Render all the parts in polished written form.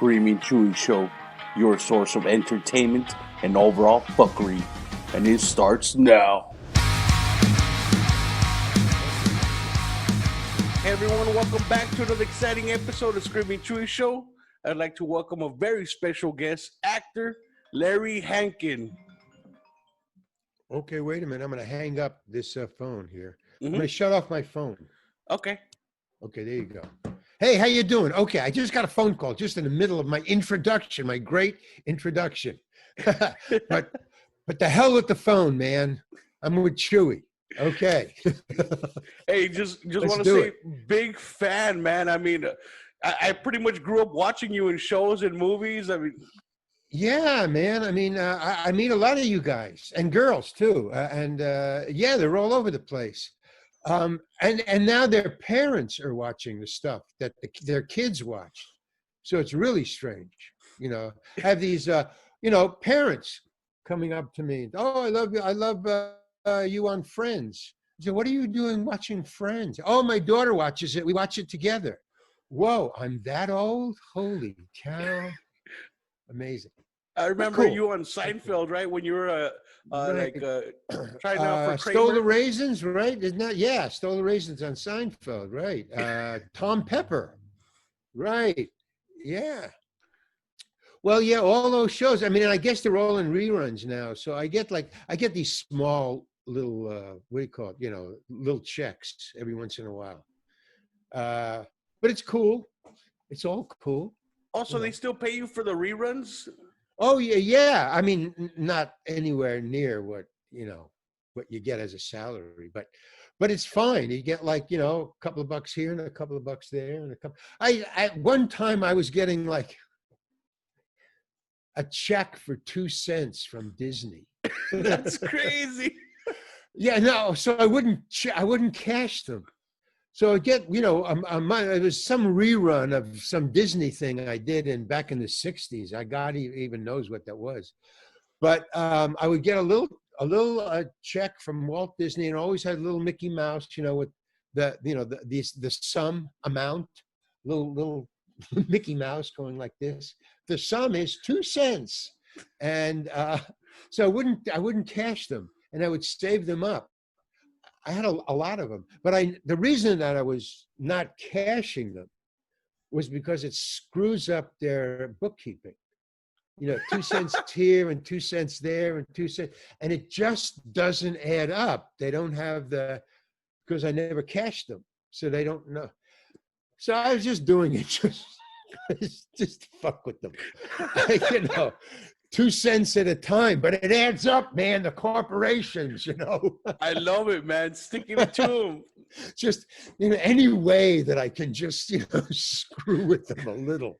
Screaming Chewy Show, your source of entertainment and overall fuckery. And it starts now. Hey everyone, welcome back to another exciting episode of Screaming Chewy Show. I'd like to welcome a very special guest, actor Larry Hankin. Okay, wait a minute. I'm going to hang up this phone here. I'm going to shut off my phone. Okay. Okay, there you go. Hey, how you doing? Okay, I just got a phone call just in the middle of my introduction, my great introduction. but the hell with the phone, man. I'm with Chewy. Okay. Hey, just want to say, big fan, man. I mean, I pretty much grew up watching you in shows and movies. I mean, yeah, man. I mean, I meet a lot of you guys and girls too, yeah, they're all over the place. And now their parents are watching the stuff that their kids watch, so it's really strange. I have these parents coming up to me. Oh, I love you on Friends. I said, what are you doing watching Friends? Oh, my daughter watches it. We watch it together. Whoa, I'm that old? Holy cow. Amazing. I remember you on Seinfeld, right? When you were right. trying out for Kramer. Stole the Raisins, right? Isn't that? Yeah, Stole the Raisins on Seinfeld, right? Tom Pepper, right? Yeah. Well, yeah, all those shows. I mean, I guess they're all in reruns now. So I get these small little what do you call it? Little checks every once in a while. But it's cool. It's all cool. Also, they still pay you for the reruns? Oh yeah. I mean, not anywhere near what you get as a salary, but it's fine. You get a couple of bucks here and a couple of bucks there, and a couple. At one time I was getting like a check for 2 cents from Disney. That's crazy. Yeah, no. So I wouldn't cash them. So I get, it was some rerun of some Disney thing I did back in the 60s. God even knows what that was. But I would get a little check from Walt Disney, and always had a little Mickey Mouse, with the sum amount, little Mickey Mouse going like this. The sum is 2 cents. And so I wouldn't cash them, and I would save them up. I had a lot of them, but the reason that I was not cashing them was because it screws up their bookkeeping. 2 cents here and 2 cents there and 2 cents, and it just doesn't add up. They don't have because I never cashed them, so they don't know. So I was just doing it just to fuck with them, 2 cents at a time, but it adds up, man. The corporations, I love it, man. Sticking it to them. Just any way that I can just screw with them a little.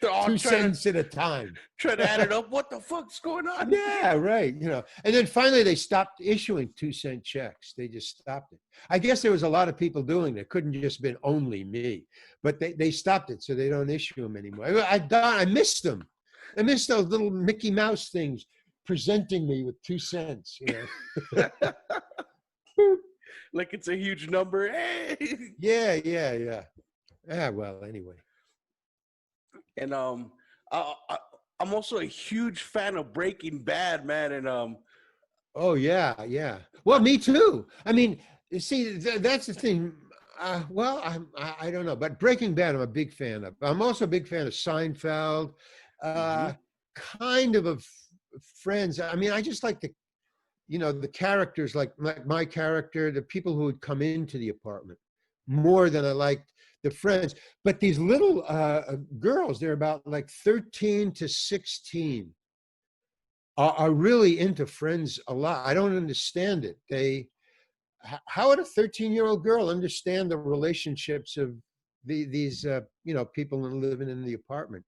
2 cents at a time. Try to add it up. What the fuck's going on? Yeah, right. And then finally they stopped issuing 2 cent checks. They just stopped it. I guess there was a lot of people doing it. It couldn't just been only me, but they stopped it, so they don't issue them anymore. I missed them. I miss those little Mickey Mouse things presenting me with 2 cents, Like it's a huge number. Hey. Yeah. Well, anyway. And I'm also a huge fan of Breaking Bad, man. And oh yeah. Well, me too. I mean, see, that's the thing. Well, I don't know, but Breaking Bad, I'm a big fan of. I'm also a big fan of Seinfeld. Kind of Friends. I mean, I just like the characters, like my character, the people who would come into the apartment more than I liked the friends. But these little girls, they're about like 13 to 16, are really into Friends a lot. I don't understand it. How would a 13-year-old girl understand the relationships of these people living in the apartment?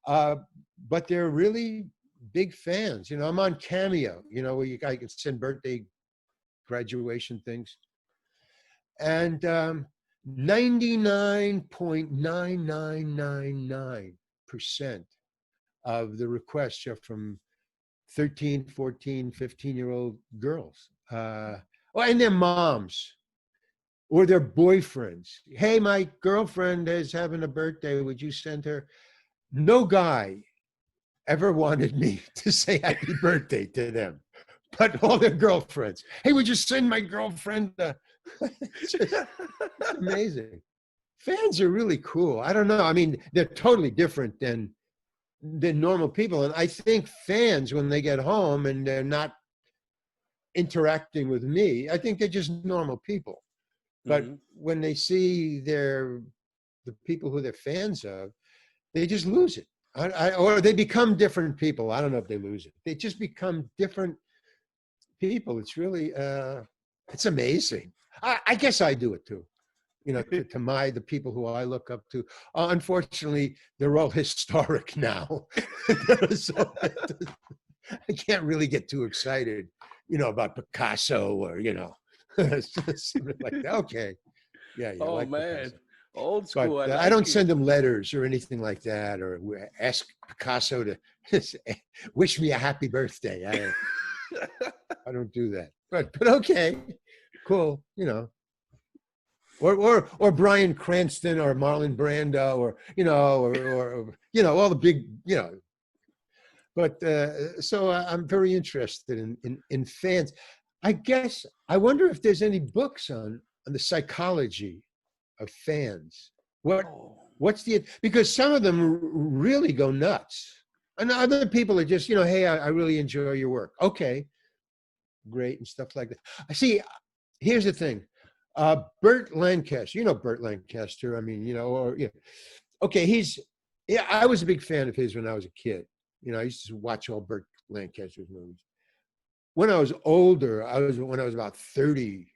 But they're really big fans. I'm on Cameo, where I can send birthday, graduation things. And 99.9999% of the requests are from 13, 14, 15-year-old girls. And their moms. Or their boyfriends. Hey, my girlfriend is having a birthday. Would you send her? no guy ever wanted me to say happy birthday to them, but all their girlfriends. Hey, would you send my girlfriend? It's amazing. Fans are really cool. I don't know. I mean, they're totally different than normal people. And I think fans, when they get home and they're not interacting with me, I think they're just normal people. But when they see the people who they're fans of, they just lose it. Or they become different people. I don't know if they lose it. They just become different people. It's really, it's amazing. I guess I do it too. You know, to the people who I look up to. Unfortunately, they're all historic now. So I can't really get too excited, about Picasso or, something like that. Okay. Yeah, you Oh like man, Picasso. old school. But I I like don't it. send them letters or anything like that, or ask Picasso to wish me a happy birthday. I don't do that. But okay, cool. Or Bryan Cranston or Marlon Brando or all the big. But so I'm very interested in fans. I guess I wonder if there's any books on the psychology of fans. Oh. What's the, because some of them really go nuts, and other people are just, hey, I really enjoy your work. Okay, great, and stuff like that. I see. Here's the thing, Burt Lancaster. Burt Lancaster. I mean, okay, yeah. I was a big fan of his when I was a kid. I used to watch all Burt Lancaster's movies. When I was older, when I was about 30,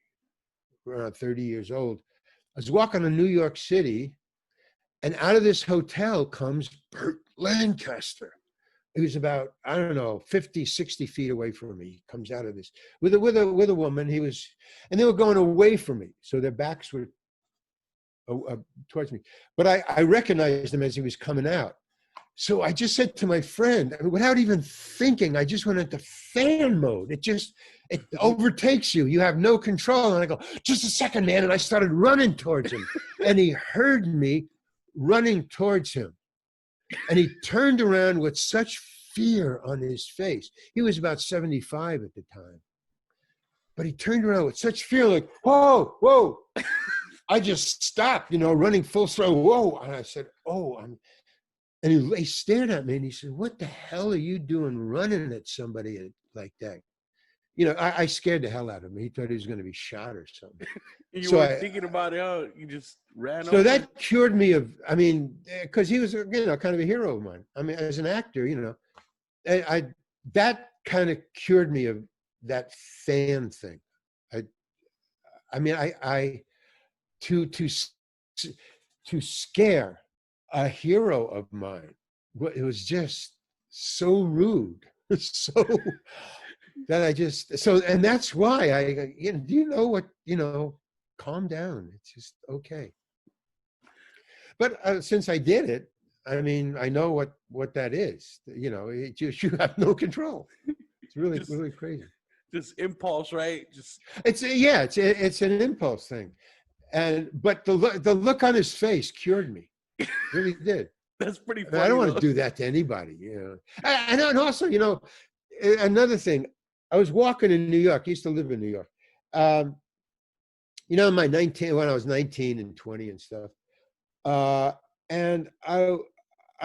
around 30 years old, I was walking in New York City, and out of this hotel comes Burt Lancaster. He was about, I don't know, 50, 60 feet away from me. He comes out of this with a woman. And they were going away from me. So their backs were towards me. But I recognized him as he was coming out. So I just said to my friend, without even thinking, I just went into fan mode. It overtakes you. You have no control. And I go, just a second, man. And I started running towards him. And he heard me running towards him. And he turned around with such fear on his face. He was about 75 at the time. But he turned around with such fear, like, whoa, whoa. I just stopped, running full throttle. Whoa. And I said, and he stared at me and he said, what the hell are you doing running at somebody like that? I scared the hell out of him. He thought he was going to be shot or something. You weren't thinking about it, huh? You just ran So over. that cured me of, because he was, kind of a hero of mine. I mean, as an actor, that kind of cured me of that fan thing. To scare a hero of mine, it was just so rude. So that and that's why do you know what, calm down. It's just okay. But since I did it, I mean, I know what that is. You have no control. It's really, really crazy. Just impulse, right? It's an impulse thing. But the look on his face cured me. It really did. That's pretty funny. I don't want to do that to anybody, And also, another thing, I was walking in New York. I used to live in New York. When I was 19 and 20 and stuff. And I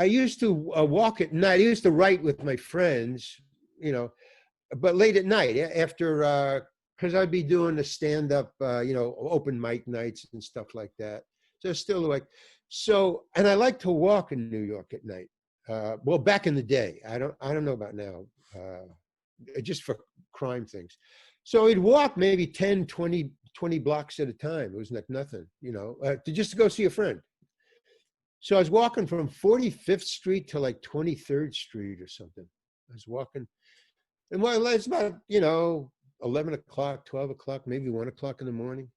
used to walk at night. I used to write with my friends, but late at night after, because I'd be doing the stand-up, open mic nights and stuff like that. So still and I like to walk in New York at night. Well, back in the day, I don't know about now, just for crime things. So we'd walk maybe 10, 20 blocks at a time. It was like nothing, just to go see a friend. So I was walking from 45th Street to like 23rd Street or something. I was walking, and it's about, 11 o'clock, 12 o'clock, maybe 1 o'clock in the morning.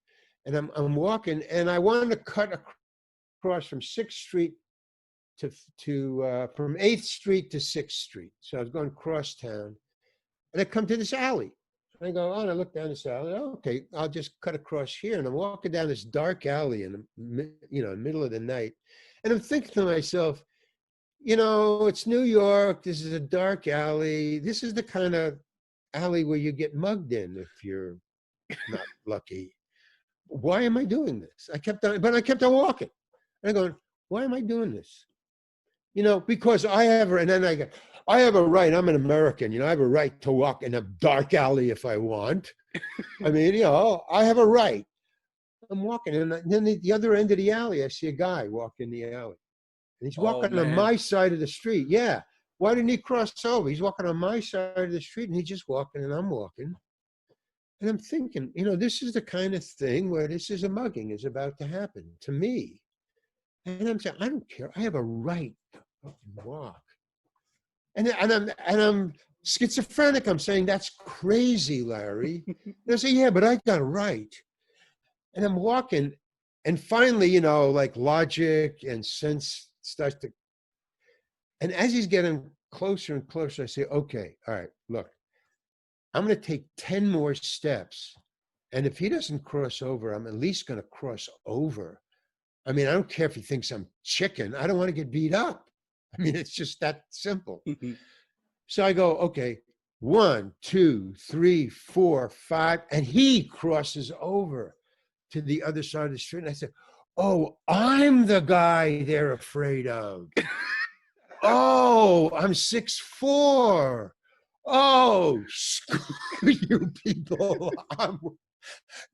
And I'm walking, and I wanted to cut across from 6th Street from 8th Street to 6th Street. So I was going across town, and I come to this alley. And I go, and I look down this alley. Okay, I'll just cut across here. And I'm walking down this dark alley in the middle of the night. And I'm thinking to myself, you know, it's New York. This is a dark alley. This is the kind of alley where you get mugged in if you're not lucky. Why am I doing this? I kept on walking. And I'm going, why am I doing this? You know, because I have, and then I go, I have a right. I'm an American. You know, I have a right to walk in a dark alley if I want. I mean, you know, I have a right. I'm walking, and then the other end of the alley, I see a guy walking the alley, and he's Oh walking on man. my side of the street. Yeah. Why didn't he cross over? He's walking on my side of the street, and he's just walking, and I'm walking. And I'm thinking, you know, this is the kind of thing where this is a mugging is about to happen to me. And I'm saying, I don't care. I have a right to fucking walk. And I'm schizophrenic. I'm saying that's crazy, Larry. And I say, yeah, but I got a right. And I'm walking, and finally, you know, like logic and sense starts to. And as he's getting closer and closer, I say, okay, all right, look, I'm going to take 10 more steps. And if he doesn't cross over, I'm at least going to cross over. I mean, I don't care if he thinks I'm chicken. I don't want to get beat up. I mean, it's just that simple. So I go, okay, 1, 2, 3, 4, 5. And he crosses over to the other side of the street. And I said, oh, I'm the guy they're afraid of. Oh, I'm 6'4". Oh, screw you people.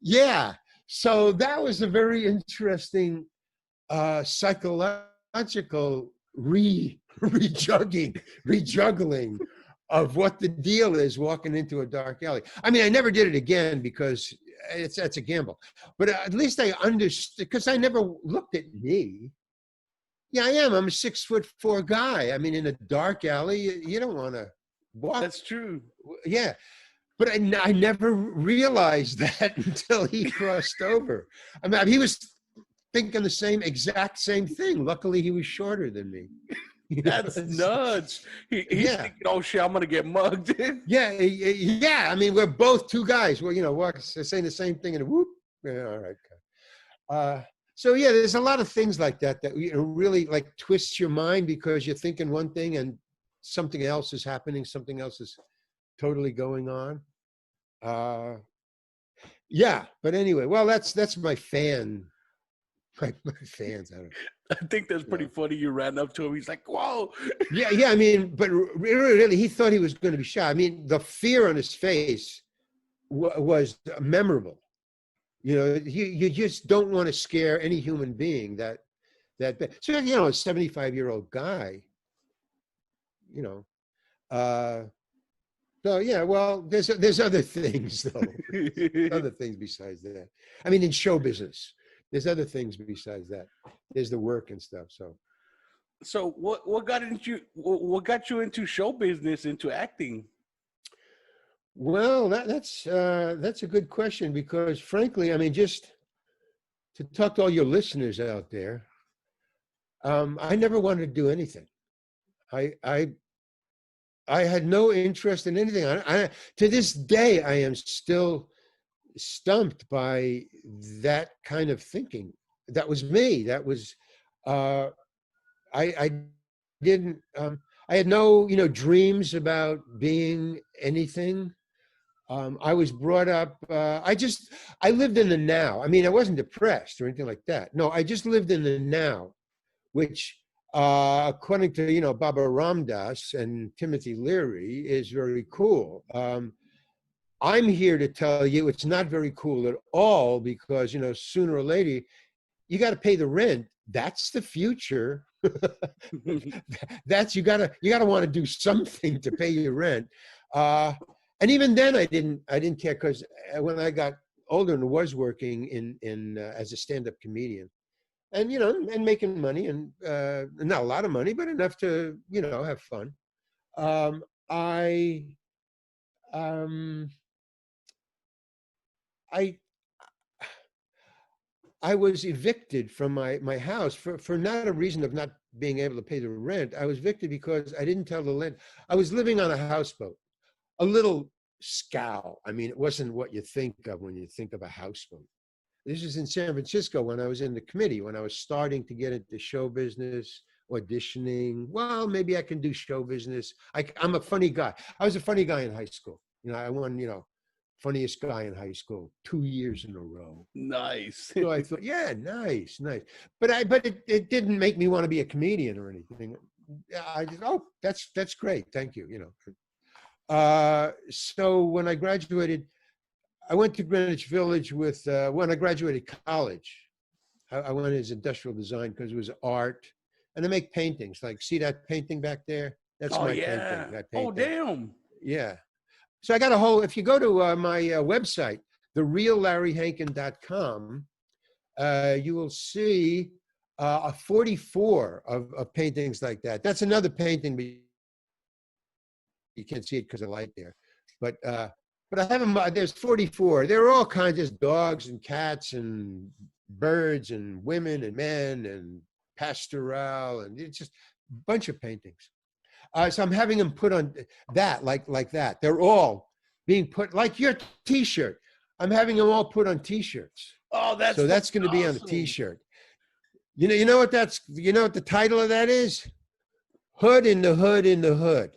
Yeah. So that was a very interesting psychological rejuggling of what the deal is walking into a dark alley. I mean, I never did it again because that's a gamble. But at least I understood because I never looked at me. Yeah, I am. I'm a 6'4" guy. I mean, in a dark alley, you don't want to walk. That's true. Yeah, but I never realized that until he crossed over. I mean, he was thinking the exact same thing. Luckily, he was shorter than me. You know, That's nuts. He's yeah, thinking, oh shit, I'm gonna get mugged. yeah, yeah. I mean, we're both two guys. Well, you know, saying the same thing, and whoop. Yeah, all right. Uh, so yeah, there's a lot of things like that you know, really like twists your mind because you're thinking one thing and something else is happening. Something else is totally going on. Yeah, but anyway, well, that's my my fans. I don't, I think that's you pretty know. funny. You ran up to him. He's like, whoa. Yeah, yeah. I mean, but really, he thought he was going to be shot. I mean, the fear on his face was memorable. You know, you just don't want to scare any human being so you know, a 75-year-old guy. You know, uh, so yeah. Well, there's other things though. Other things besides that. I mean, in show business, there's other things besides that. There's the work and stuff. So. So what got you into show business, into acting? Well, that's a good question because frankly, I mean, just to talk to all your listeners out there, I never wanted to do anything. I I I had no interest in anything. To this day, I am still stumped by that kind of thinking. That was me. That was uh, I didn't. I had no dreams about being anything. I was brought up. I lived in the now. I mean, I wasn't depressed or anything like that. No, I just lived in the now, which, according to Baba Ramdas and Timothy Leary, is very cool. I'm here to tell you it's not very cool at all because sooner or later you got to pay the rent. That's the future. You gotta want to do something to pay your rent. And even then I didn't care because when I got older and was working in as a stand-up comedian and and making money and not a lot of money but enough to have fun. um, I um, I I was evicted from my house for not a reason of not being able to pay the rent. I was evicted because I didn't tell the land. I was living on a houseboat, a little scow. I mean, it wasn't what you think of when you think of a houseboat. This is in San Francisco when I was in the committee, when I was starting to get into show business, auditioning. Well, maybe I can do show business. I'm a funny guy. I was a funny guy in high school. I won, funniest guy in high school 2 years in a row. Nice. So I thought, yeah, nice, nice. But it didn't make me want to be a comedian or anything. I just, oh, that's great. Thank you. So when I graduated, I went to Greenwich Village when I graduated college. I went as industrial design because it was art. And I make paintings. Like, see that painting back there? That's Oh my yeah. painting. I Oh paint that. damn. Yeah. So I got a whole, if you go to my website, thereallarryhankin.com, you will see a 44 of paintings like that. That's another painting, but you can't see it because of light there. But I have them, there's 44. They're all kinds of dogs and cats and birds and women and men and pastoral, and it's just a bunch of paintings. So I'm having them put on that, like that. They're all being put, like your T-shirt. I'm having them all put on T-shirts. Oh, So that's going to be on a T-shirt. You know what the title of that is? Hood in the Hood in the Hood.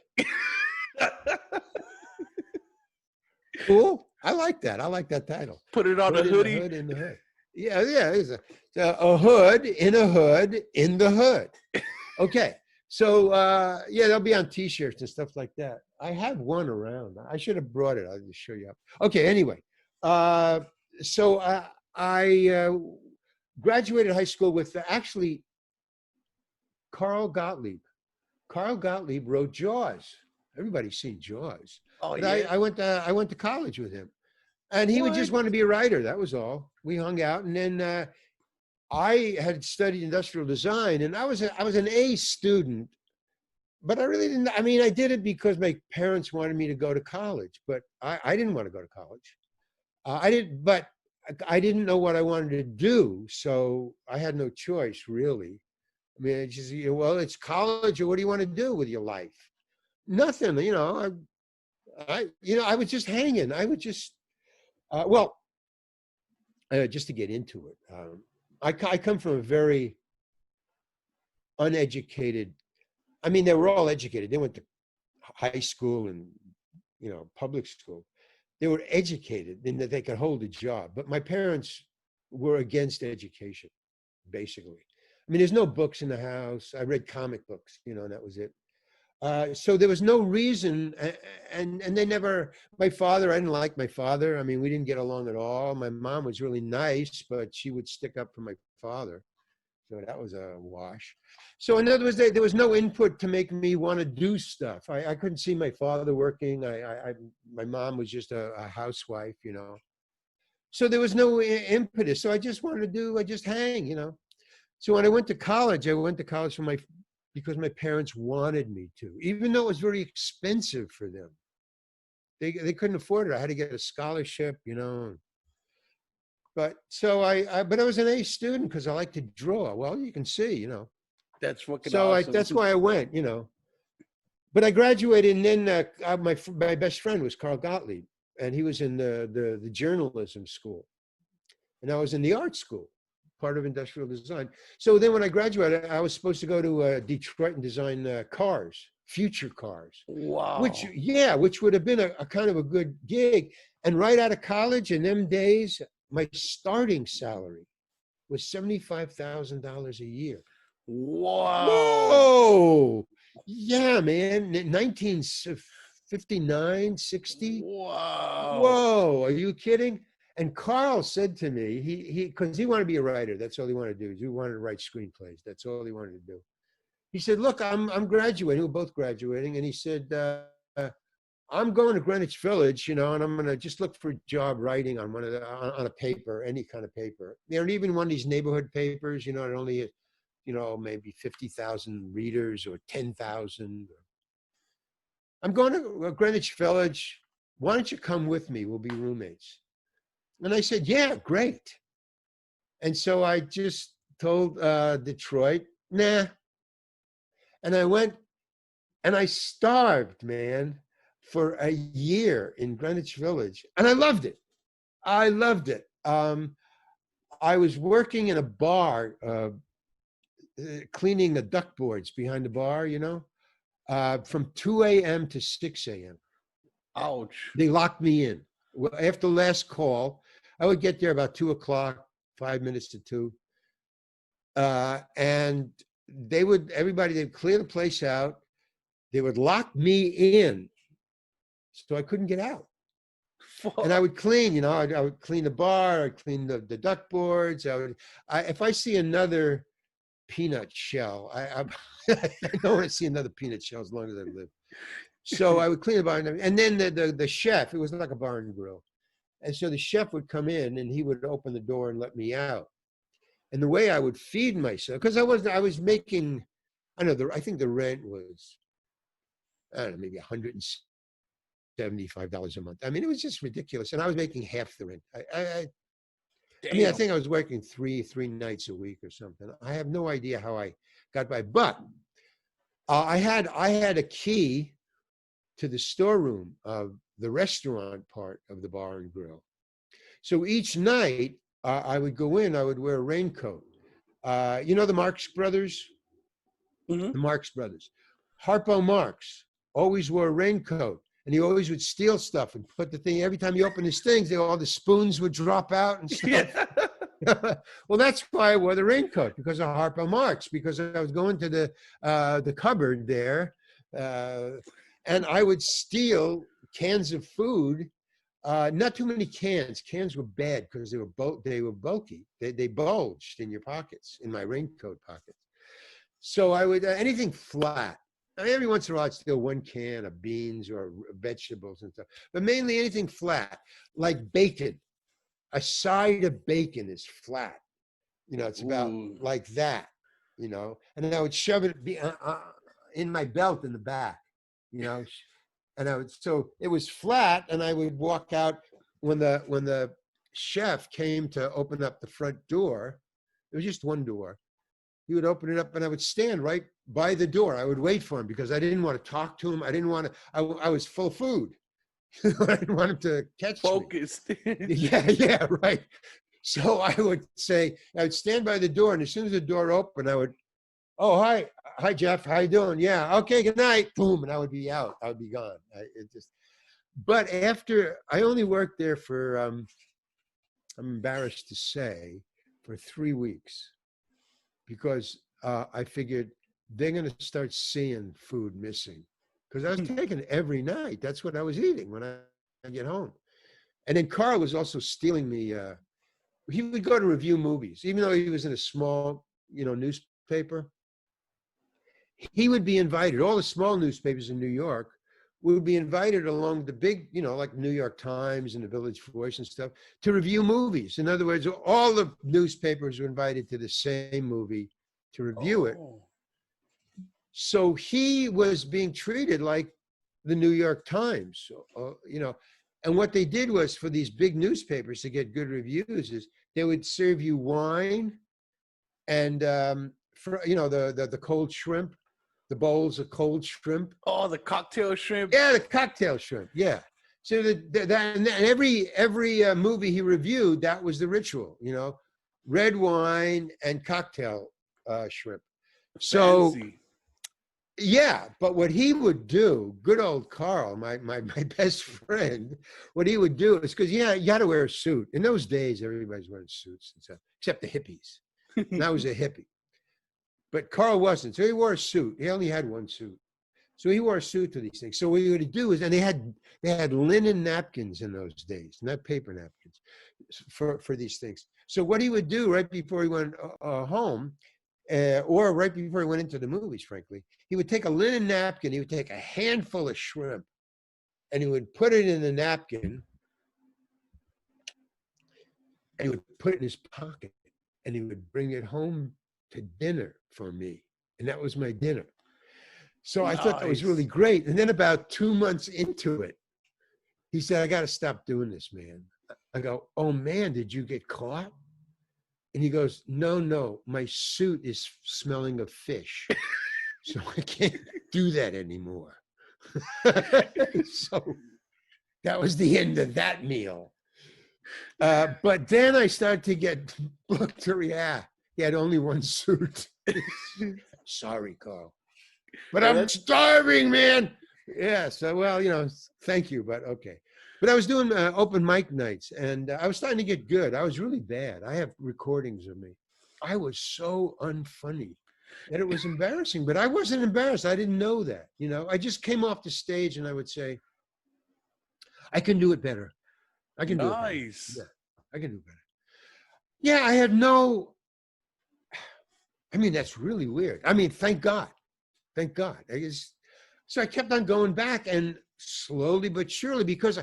Cool. I like that. I like that title. Put it on Hood a in hoodie. the Hood in the Hood. Yeah. It's a hood in a hood in the hood. Okay. So they'll be on T-shirts and stuff like that. I have one around. I should have brought it. I'll just show you up. Okay. Anyway, so I graduated high school with actually Carl Gottlieb. Carl Gottlieb wrote Jaws. Everybody's seen Jaws. Oh But yeah. I went to college with him, and he would just want to be a writer. That was all. We hung out, and then I had studied industrial design, and I was an A student, but I really didn't. I mean, I did it because my parents wanted me to go to college, but I didn't want to go to college. But I didn't know what I wanted to do, so I had no choice really. I mean, it's just, well, it's college, or what do you want to do with your life? Nothing, I was just hanging. I would just, just to get into it, I come from a very uneducated. I mean, they were all educated. They went to high school and public school. They were educated in that they could hold a job. But my parents were against education, basically. I mean, there's no books in the house. I read comic books, and that was it. So there was no reason, and they never. My father, I didn't like my father. I mean, we didn't get along at all. My mom was really nice, but she would stick up for my father. So that was a wash. So in other words, there was no input to make me want to do stuff. I couldn't see my father working. My mom was just a housewife, So there was no impetus. So I just hang, So when I went to college, because my parents wanted me to, even though it was very expensive for them. They couldn't afford it. I had to get a scholarship, But so I was an A student because I like to draw. Well, you can see, That's fucking So awesome. that's why I went, But I graduated, and then my best friend was Carl Gottlieb, and he was in the journalism school, and I was in the art school, part of industrial design. So then when I graduated, I was supposed to go to Detroit and design cars, future cars. Wow. Which would have been a kind of a good gig. And right out of college, in them days, my starting salary was $75,000 a year. Wow. Whoa. Yeah, man. 1959, 60. Wow. Whoa. Are you kidding? And Carl said to me, because he wanted to be a writer. That's all he wanted to do. He wanted to write screenplays. That's all he wanted to do. He said, look, I'm graduating. We're both graduating. And he said, I'm going to Greenwich Village, and I'm going to just look for a job writing on on a paper, any kind of paper. Even one of these neighborhood papers, it only, maybe 50,000 readers or 10,000. I'm going to Greenwich Village. Why don't you come with me? We'll be roommates. And I said, yeah, great. And so I just told Detroit, nah. And I went, and I starved, man, for a year in Greenwich Village. And I loved it. I loved it. I was working in a bar cleaning the duck boards behind the bar, from 2 a.m. to 6 a.m. Ouch. They locked me in. Well, after last call, I would get there about 2 o'clock, 5 minutes to 2. And they'd clear the place out. They would lock me in so I couldn't get out. And I would clean, I would clean the bar, I'd clean the duck boards. If I see another peanut shell, I don't want to see another peanut shell as long as I live. So I would clean the bar. And then the chef, it was like a bar and grill. And so the chef would come in and he would open the door and let me out. And the way I would feed myself, because I was making, I think the rent was, I don't know, maybe $175 a month. I mean, it was just ridiculous. And I was making half the rent. I think I was working three nights a week or something. I have no idea how I got by, but I had a key to the storeroom of the restaurant part of the bar and grill. So each night I would go in, I would wear a raincoat. The Marx Brothers? Mm-hmm. The Marx Brothers. Harpo Marx always wore a raincoat, and he always would steal stuff and put the thing, every time he opened his things, all the spoons would drop out and stuff. Yeah. Well, that's why I wore the raincoat, because of Harpo Marx, because I was going to the cupboard there, and I would steal cans of food. Not too many cans. Cans were bad because they were bulky. They bulged in your pockets, in my raincoat pockets. So I would anything flat. Every once in a while, I'd steal one can of beans or vegetables and stuff, but mainly anything flat, like bacon. A side of bacon is flat. It's about like that. And then I would shove it in my belt in the back. And so it was flat, and I would walk out when the chef came to open up the front door. There was just one door. He would open it up, and I would stand right by the door. I would wait for him because I didn't want to talk to him. I didn't want to. I was full of food. I didn't want him to catch Focused. me. Yeah, right. So I would stand by the door, and as soon as the door opened, I would, "Oh, hi, Jeff. How you doing? Yeah, okay, good night." Boom, and I would be out. I would be gone. But after I only worked there for, I'm embarrassed to say, for 3 weeks, because I figured they're going to start seeing food missing, because I was taking it every night. That's what I was eating when I get home. And then Carl was also stealing me. He would go to review movies, even though he was in a small, newspaper. He would be invited. All the small newspapers in New York would be invited along the big, like New York Times and the Village Voice and stuff, to review movies. In other words, all the newspapers were invited to the same movie to review it. So he was being treated like the New York Times, And what they did was, for these big newspapers to get good reviews, is they would serve you wine and for the cold shrimp, the bowls of cold shrimp. Oh, the cocktail shrimp. Yeah, the cocktail shrimp. Yeah. So and every movie he reviewed, that was the ritual. Red wine and cocktail shrimp. So. Fancy. Yeah, but what he would do, good old Carl, my best friend, what he would do is, because you got to wear a suit. In those days, everybody's wearing suits and stuff, except the hippies. And I was a hippie. But Carl wasn't. So he wore a suit. He only had one suit. So he wore a suit to these things. So what he would do is, and they had linen napkins in those days, not paper napkins, for these things. So what he would do right before he went home, or right before he went into the movies, frankly, he would take a linen napkin, he would take a handful of shrimp, and he would put it in the napkin, and he would put it in his pocket, and he would bring it home to dinner for me. And that was my dinner. So I thought that was really great. And then about 2 months into it, he said, "I got to stop doing this, man." I go, "Oh, man, did you get caught?" And he goes, no, my suit is smelling of fish. So I can't do that anymore. So that was the end of that meal. But then I started to get booked to, He had only one suit. Sorry, Carl. But Well, I'm starving, man. Yeah. So, well, thank you, but okay. But I was doing open mic nights, and I was starting to get good. I was really bad. I have recordings of me. I was so unfunny that it was embarrassing, but I wasn't embarrassed. I didn't know that. I just came off the stage and I would say, I can do it better. I can do it better. nice. Yeah, I can do it better. Yeah, I had no, that's really weird. Thank God. Thank God. So I kept on going back, and slowly but surely, because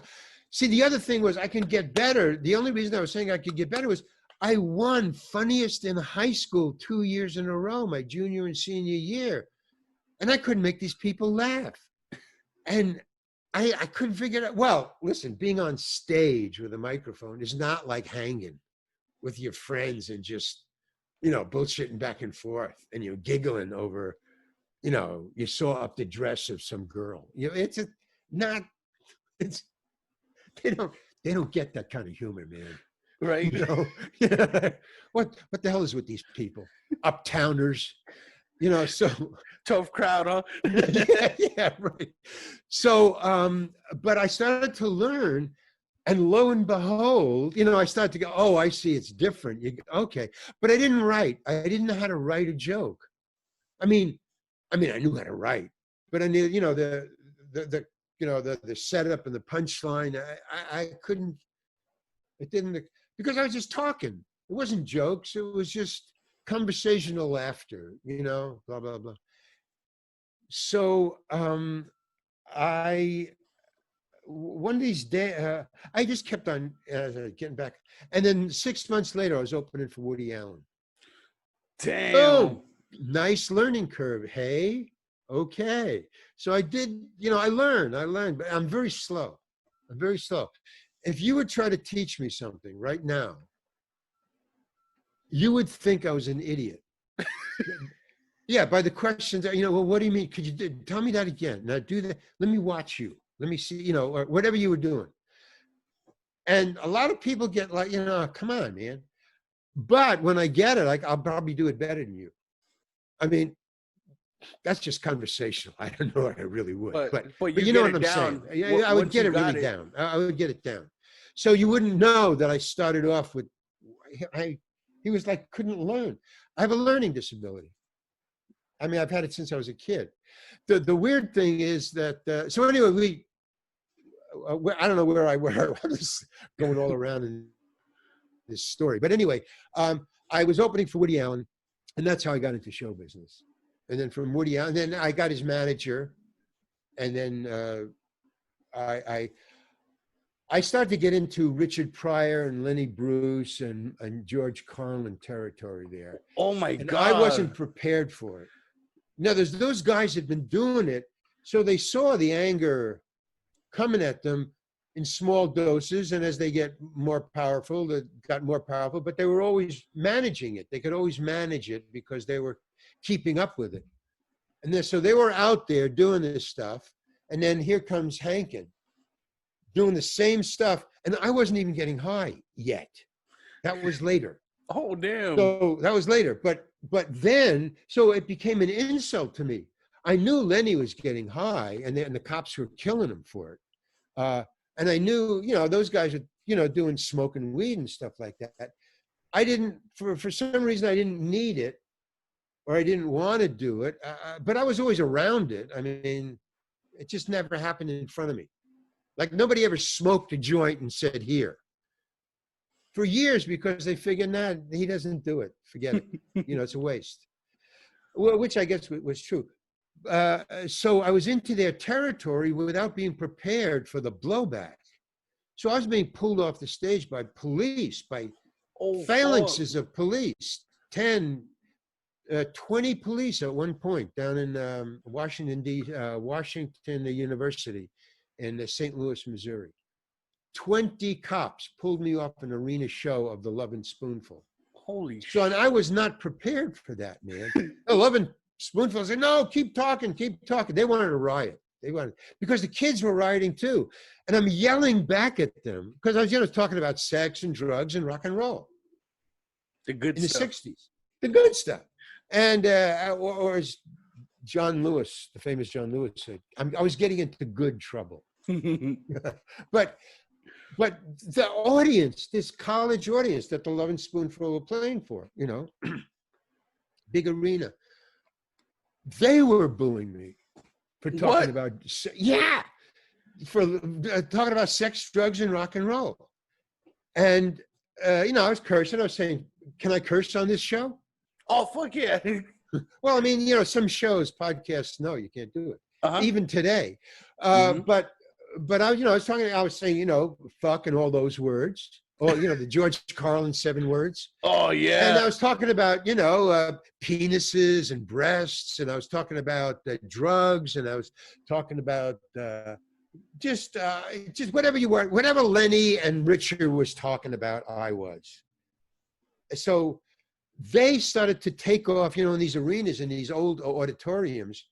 see, the other thing was I can get better. The only reason I was saying I could get better was I won funniest in high school 2 years in a row, my junior and senior year. And I couldn't make these people laugh. And I couldn't figure it out. Well, listen, being on stage with a microphone is not like hanging with your friends and just, bullshitting back and forth and you're giggling over, you saw up the dress of some girl. It's they don't get that kind of humor, man. Right. What the hell is with these people? Uptowners, so Tough crowd, huh? yeah, right. So, but I started to learn, and lo and behold, I started to go, oh, I see, it's different. Okay. But I didn't write. I didn't know how to write a joke. I knew how to write, but I knew, the setup and the punchline. I couldn't, it didn't, because I was just talking. It wasn't jokes. It was just conversational laughter, blah, blah, blah. So one of these days, I just kept on getting back. And then 6 months later, I was opening for Woody Allen. Damn. Boom. Nice learning curve. Hey, okay. So I did, I learned, but I'm very slow. If you would try to teach me something right now, you would think I was an idiot. Yeah, by the questions, well, what do you mean? Could you tell me that again? Now do that. Let me watch you. Let me see, or whatever you were doing. And a lot of people get like, come on, man. But when I get it, I'll probably do it better than you. That's just conversational. I don't know if I really would. But you know what I'm saying? I would get it really down. I would get it down. So you wouldn't know that I started off with, he was like, couldn't learn. I have a learning disability. I've had it since I was a kid. The weird thing is that, so anyway, I don't know where I were. I'm just going all around in this story. But anyway, I was opening for Woody Allen, and that's how I got into show business. And then from Woody Allen, and then I got his manager, and then I started to get into Richard Pryor and Lenny Bruce and George Carlin territory there. Oh my God. I wasn't prepared for it. Now, those guys had been doing it, so they saw the anger coming at them in small doses, and as they get more powerful, they got more powerful, but they were always managing it. They could always manage it because they were keeping up with it. And so they were out there doing this stuff, and then here comes Hankin doing the same stuff, and I wasn't even getting high yet. That was later. Oh, damn. So that was later, but then, so it became an insult to me. I knew Lenny was getting high, and the cops were killing him for it. And I knew, those guys are, doing smoking weed and stuff like that. I didn't, for some reason, I didn't need it, or I didn't want to do it, but I was always around it. It just never happened in front of me. Like nobody ever smoked a joint and said, here. For years, because they figured, nah, he doesn't do it. Forget it. It's a waste. Well, which I guess was true. So I was into their territory without being prepared for the blowback. So I was being pulled off the stage by police, by phalanxes of police, 10, 20 police at one point down in Washington University in St. Louis, Missouri. 20 cops pulled me off an arena show of the Love and Spoonful. Holy shit. So, and I was not prepared for that, man. The Love and Spoonful said, no, keep talking. They wanted a riot. Because the kids were rioting too. And I'm yelling back at them because I was talking about sex and drugs and rock and roll. The good in stuff. the 60s. the good stuff. And or as John Lewis, the famous John Lewis said, I was getting into good trouble. but the audience, this college audience that the Lovin' Spoonful were playing for, big arena, they were booing me for talking about, for talking about sex, drugs, and rock and roll. And, I was cursing. I was saying, can I curse on this show? Oh, fuck yeah. Well, I mean, some shows, podcasts, no, you can't do it. Even today. But I was saying, fuck and all those words. Or, the George Carlin 7 words. Oh, yeah. And I was talking about, penises and breasts. And I was talking about drugs. And I was talking about just whatever you were, whatever Lenny and Richard was talking about, I was. So they started to take off, in these arenas, in these old auditoriums,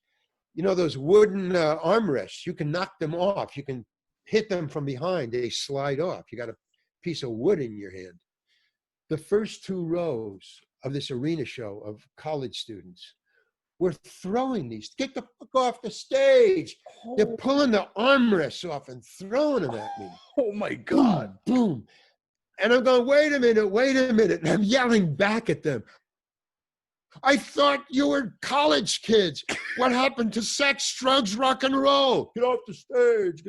those wooden armrests, you can knock them off. You can hit them from behind. They slide off. You got a piece of wood in your hand. The first 2 rows of this arena show of college students were throwing these. Get the fuck off the stage. They're pulling the armrests off and throwing them at me. Oh, my God. Boom, boom. And I'm going, wait a minute. And I'm yelling back at them. I thought you were college kids. What happened to sex, drugs, rock and roll? Get off the stage.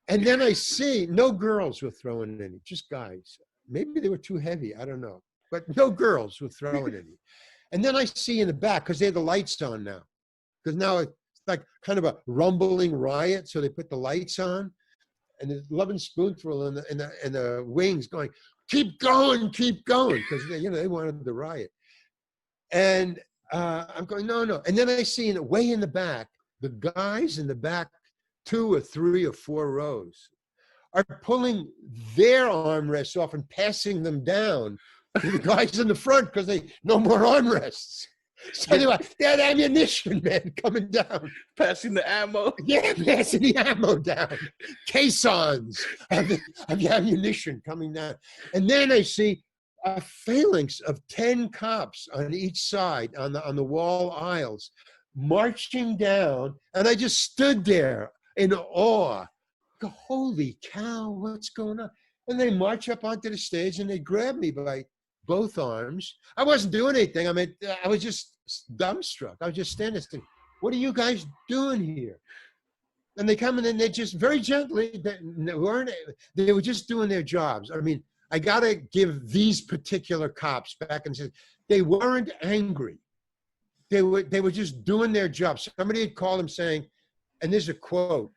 And then I see no girls were throwing any, just guys. Maybe they were too heavy. I don't know. But no girls were throwing any. And then I see in the back, because they have the lights on now. Because now it's like kind of a rumbling riot. So they put the lights on. And the Lovin' Spoonful and the wings going, keep going. Because, they wanted the riot. And I'm going, no. And then I see way in the back, the guys in the back 2 or 3 or 4 rows are pulling their armrests off and passing them down to the guys in the front because they no more armrests. So anyway, they had ammunition, man, coming down. Passing the ammo? Yeah, passing the ammo down. Caissons of ammunition coming down. And then I see a phalanx of 10 cops on each side on the wall aisles marching down. And I just stood there in awe. Go, holy cow, what's going on? And they march up onto the stage and they grab me by both arms. I wasn't doing anything. I mean, I was just dumbstruck. I was just standing there saying, what are you guys doing here? And they come in and they just very gently, they were just doing their jobs. I mean, I got to give these particular cops back and say, they weren't angry. They were just doing their job. Somebody had called them saying, and there's a quote,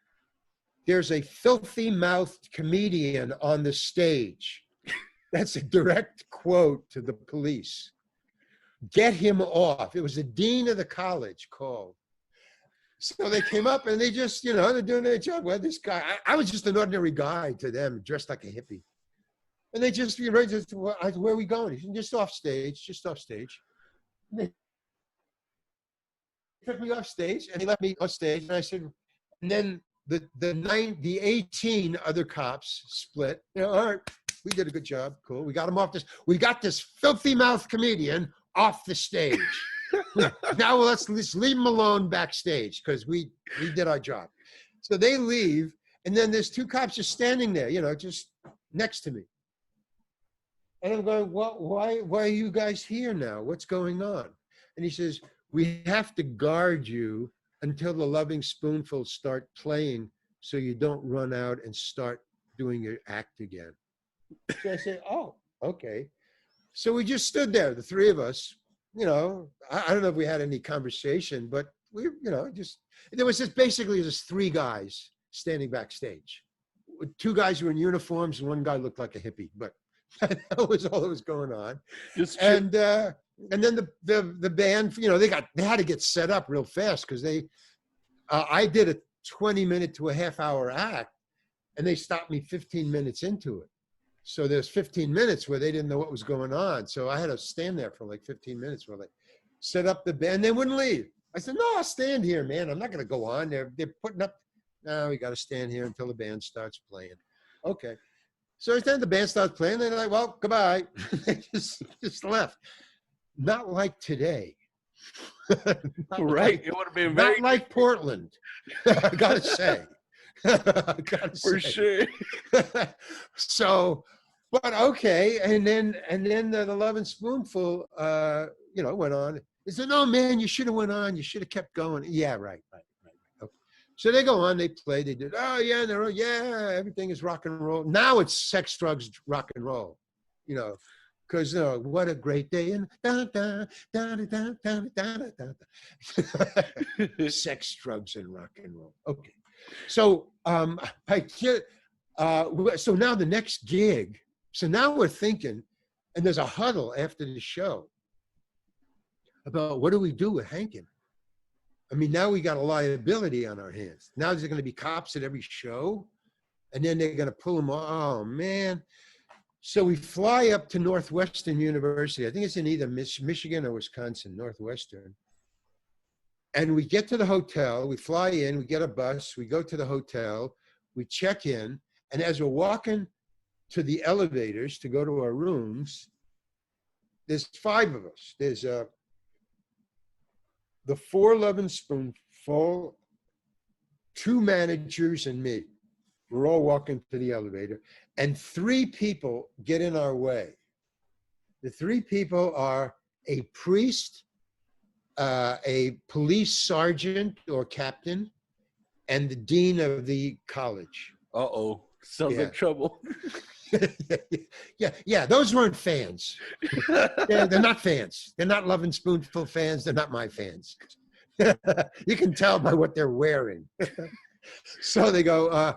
there's a filthy-mouthed comedian on the stage. That's a direct quote to the police. Get him off. It was the dean of the college called. So they came up and they just, they're doing their job. Well, this guy, I was just an ordinary guy to them, dressed like a hippie. And they just, where are we going? He said, just off stage. And they took me off stage and he left me off stage. And I said, and then the 18 other cops split. All right, we did a good job. Cool. We got him off this. We got this filthy mouth comedian off the stage. Now let's leave him alone backstage because we did our job. So they leave, and then there's 2 cops just standing there, just next to me. And I'm going, why are you guys here now? What's going on? And he says, we have to guard you until the Lovin' Spoonful start playing so you don't run out and start doing your act again. So I said, oh, okay. So we just stood there, the 3 of us, I don't know if we had any conversation, but we, there was basically 3 guys standing backstage. 2 guys who were in uniforms and 1 guy looked like a hippie, but that was all that was going on. And then the band, they had to get set up real fast because I did a 20-minute to a half-hour act, and they stopped me 15 minutes into it. So there's 15 minutes where they didn't know what was going on. So I had to stand there for like 15 minutes while they set up the band. They wouldn't leave. I said, no, I'll stand here, man. I'm not going to go on. They're putting up. No, we got to stand here until the band starts playing. Okay. So then the band starts playing. They're like, well, goodbye. They just left. not like today. Right. It would have been Not very like Portland. I gotta say. I gotta for say. sure. So, but okay, and then the Love and Spoonful, went on. He said, "No, man, you should have went on. You should have kept going." Yeah, right. Okay. So they go on. They play. They did. Oh yeah, everything is rock and roll. Now it's sex, drugs, rock and roll. Because what a great day and sex, drugs, and rock and roll. Okay, so so now the next gig. So now we're thinking, and there's a huddle after the show about what do we do with Hankin? I mean, now we got a liability on our hands. Now there's going to be cops at every show, and then they're going to pull him off. Oh man. So we fly up to Northwestern University. I think it's in either Michigan or Wisconsin, Northwestern. And we get to the hotel. We fly in. We get a bus. We go to the hotel. We check in. And as we're walking to the elevators to go to our rooms, there's 5 of us. There's the 4 Love and Spoonful, 2 managers, and me. We're all walking to the elevator, and 3 people get in our way. The 3 people are a priest, a police sergeant or captain, and the dean of the college. Uh-oh. Sounds like trouble. Yeah. Those weren't fans. They're not fans. They're not Love and Spoonful fans. They're not my fans. You can tell by what they're wearing. So they go,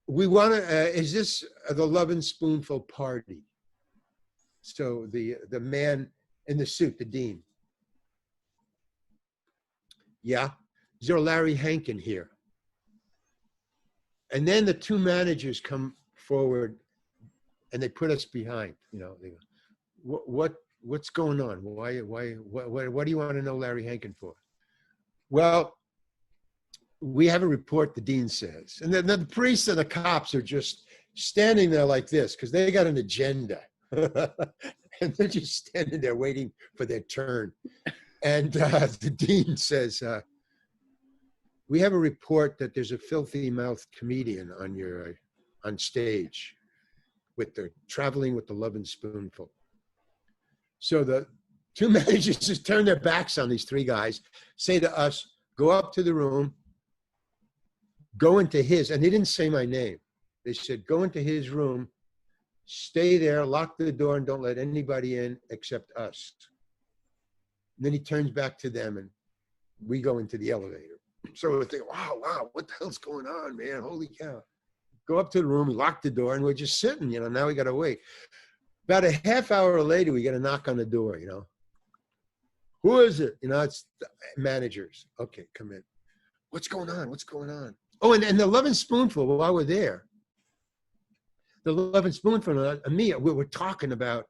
we want to, is this the Love and Spoonful party? So the man in the suit, the dean. Yeah. Is there a Larry Hankin here? And then the 2 managers come forward and they put us behind, they go, what's going on? What do you want to know Larry Hankin for? Well, we have a report, the dean says. And then the priests and the cops are just standing there like this because they got an agenda. And they're just standing there waiting for their turn. And the dean says, we have a report that there's a filthy mouthed comedian on stage traveling with the Love and Spoonful. So the 2 managers just turn their backs on these 3 guys, say to us, go up to the room, go into his, and they didn't say my name. They said, go into his room, stay there, lock the door, and don't let anybody in except us. And then he turns back to them, and we go into the elevator. So we think, wow, what the hell's going on, man? Holy cow. Go up to the room, we lock the door, and we're just sitting, now we got to wait. About a half hour later, we get a knock on the door, Who is it? It's the managers. Okay, come in. What's going on? Oh, and the Love and Spoonful, while we're there, the Love and Spoonful and me, we were talking about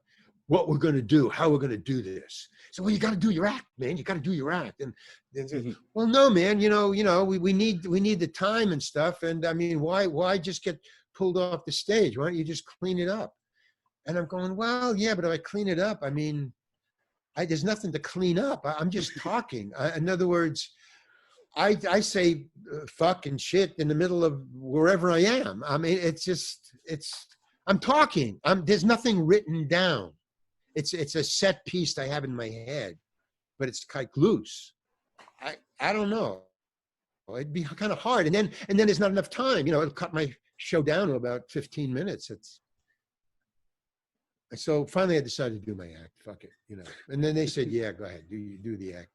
what we're going to do, how we're going to do this. So, well, you got to do your act, man. You got to do your act. And well, no, man, we need the time and stuff. And I mean, why just get pulled off the stage? Why don't you just clean it up? And I'm going, well, yeah, but if I clean it up, I mean, there's nothing to clean up. I'm just talking. In other words, I say fuck and shit in the middle of wherever I am. I mean, I'm talking. There's nothing written down. It's a set piece I have in my head, but it's kind of loose. I don't know. It'd be kind of hard. And then there's not enough time. It'll cut my show down to about 15 minutes. So finally I decided to do my act. Fuck it, And then they said, yeah, go ahead, do the act.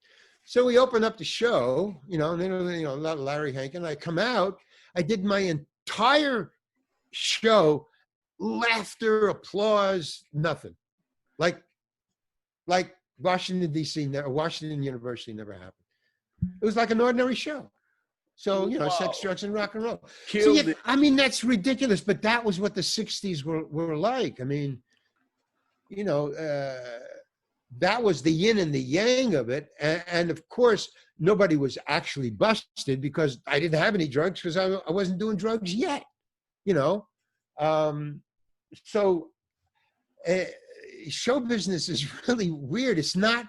So we open up the show, and then, Larry Hankin. I come out. I did my entire show, laughter, applause, nothing. Like Washington, D.C., Washington University never happened. It was like an ordinary show. So, sex, drugs, and rock and roll. So, yeah, I mean, that's ridiculous, but that was what the 60s were like. I mean, that was the yin and the yang of it. And of course, nobody was actually busted because I didn't have any drugs because I wasn't doing drugs yet, So, show business is really weird. It's not,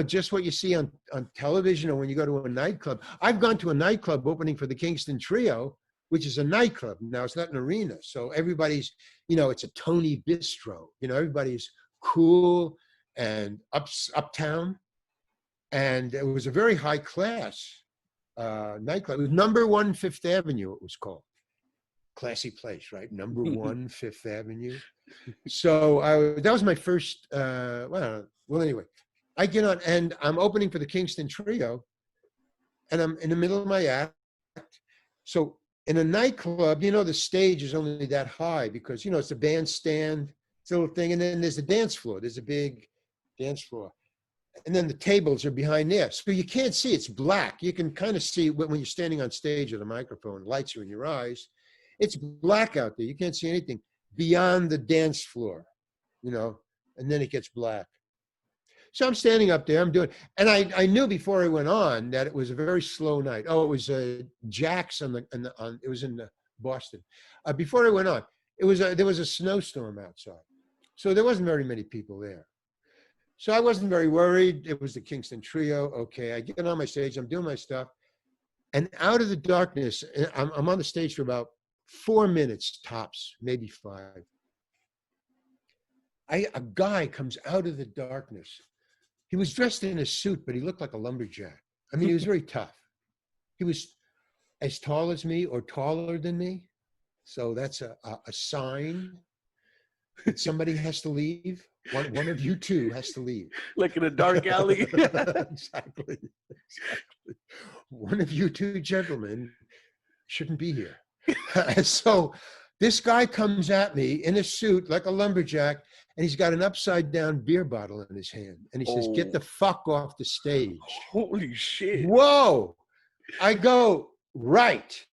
just what you see on television or when you go to a nightclub. I've gone to a nightclub opening for the Kingston Trio, which is a nightclub. Now it's not an arena. So everybody's, it's a Tony Bistro. Everybody's cool and uptown. And it was a very high class nightclub. It was number 1 Fifth Avenue, it was called. Classy place, right? Number 1 Fifth Avenue. So that was my first, well, anyway, I get on and I'm opening for the Kingston Trio and I'm in the middle of my act. So in a nightclub, the stage is only that high because, it's a bandstand, it's a little thing. And then there's a dance floor. There's a big dance floor. And then the tables are behind there. So you can't see, it's black. You can kind of see when you're standing on stage with a microphone, lights are in your eyes. It's black out there. You can't see anything beyond the dance floor, and then it gets black. So I'm standing up there, I'm doing, and I knew before I went on that it was a very slow night. Oh, it was Jack's it was in Boston. Before I went on, there was a snowstorm outside. So there wasn't very many people there. So I wasn't very worried. It was the Kingston Trio. Okay, I get on my stage, I'm doing my stuff. And out of the darkness, I'm on the stage for about 4 minutes tops, maybe 5. A guy comes out of the darkness. He was dressed in a suit, but he looked like a lumberjack. I mean, he was very tough. He was as tall as me or taller than me. So that's a sign that somebody has to leave. One of you two has to leave. Like in a dark alley. Exactly. One of you two gentlemen shouldn't be here. So this guy comes at me in a suit like a lumberjack, and he's got an upside down beer bottle in his hand. And he says, "Get the fuck off the stage." Holy shit. Whoa. I go, right.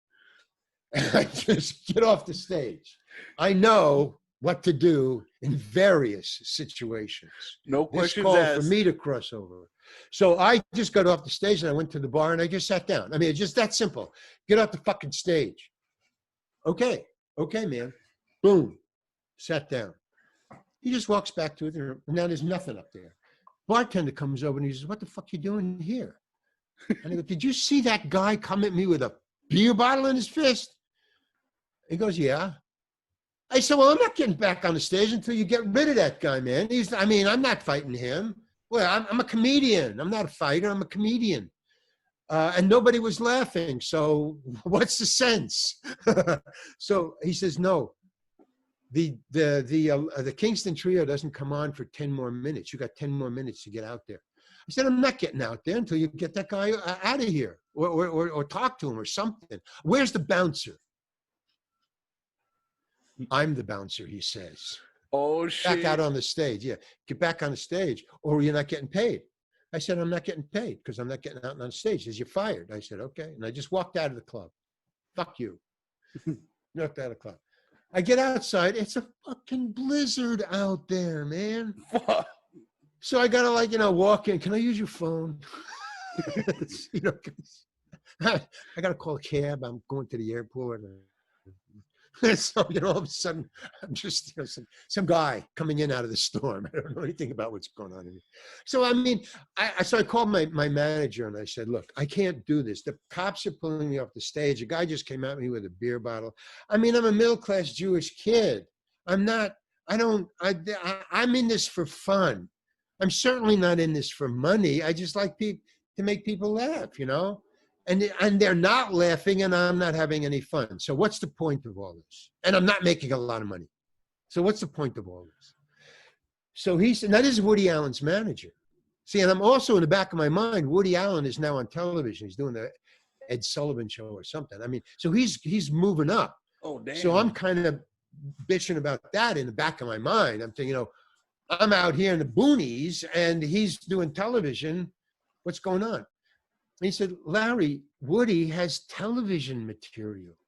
And I just get off the stage. I know what to do in various situations. No questions asked. asked. For me to cross over. So I just got off the stage and I went to the bar and I just sat down. I mean, it's just that simple. Get off the fucking stage. Okay, man. Boom. Sat down. He just walks back to it. And now there's nothing up there. Bartender comes over and he says, "What the fuck you doing here?" And I go, "Did you see that guy come at me with a beer bottle in his fist?" He goes, "Yeah." I said, "Well, I'm not getting back on the stage until you get rid of that guy, man. I'm not fighting him. Well, I'm a comedian. I'm not a fighter. I'm a comedian." And nobody was laughing. So what's the sense? So he says, "No, the Kingston Trio doesn't come on for 10 more minutes. You got 10 more minutes to get out there." I said, "I'm not getting out there until you get that guy out of here or talk to him or something. Where's the bouncer?" "I'm the bouncer," he says. Oh, shit. Back out on the stage. Yeah, get back on the stage or you're not getting paid. I said, "I'm not getting paid because I'm not getting out on stage." He says, "You're fired." I said, "Okay." And I just walked out of the club. Fuck you. Walked out of the club. I get outside. It's a fucking blizzard out there, man. So I got to walk in. "Can I use your phone?" I got to call a cab. I'm going to the airport. So, all of a sudden, I'm just, some guy coming in out of the storm. I don't know anything about what's going on in here. So, I mean, so I called my manager and I said, "Look, I can't do this. The cops are pulling me off the stage. A guy just came at me with a beer bottle. I mean, I'm a middle-class Jewish kid. I'm in this for fun. I'm certainly not in this for money. I just like to make people laugh, And they're not laughing and I'm not having any fun. So what's the point of all this? And I'm not making a lot of money. So what's the point of all this?" So he said, now this is Woody Allen's manager. See, and I'm also in the back of my mind, Woody Allen is now on television. He's doing the Ed Sullivan Show or something. I mean, so he's moving up. Oh, damn. So I'm kind of bitching about that in the back of my mind. I'm thinking, I'm out here in the boonies and he's doing television. What's going on? And he said, "Larry, Woody has television material.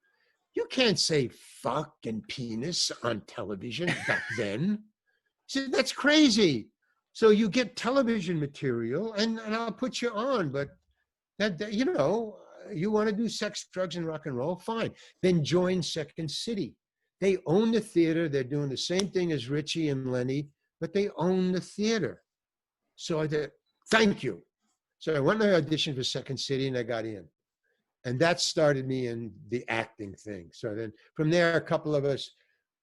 You can't say fuck and penis on television back then." He said, "That's crazy. So you get television material and I'll put you on. But you want to do sex, drugs, and rock and roll? Fine. Then join Second City. They own the theater. They're doing the same thing as Richie and Lenny, but they own the theater. So I did, thank you. So I went and I auditioned for Second City and I got in. And that started me in the acting thing. So then from there, a couple of us,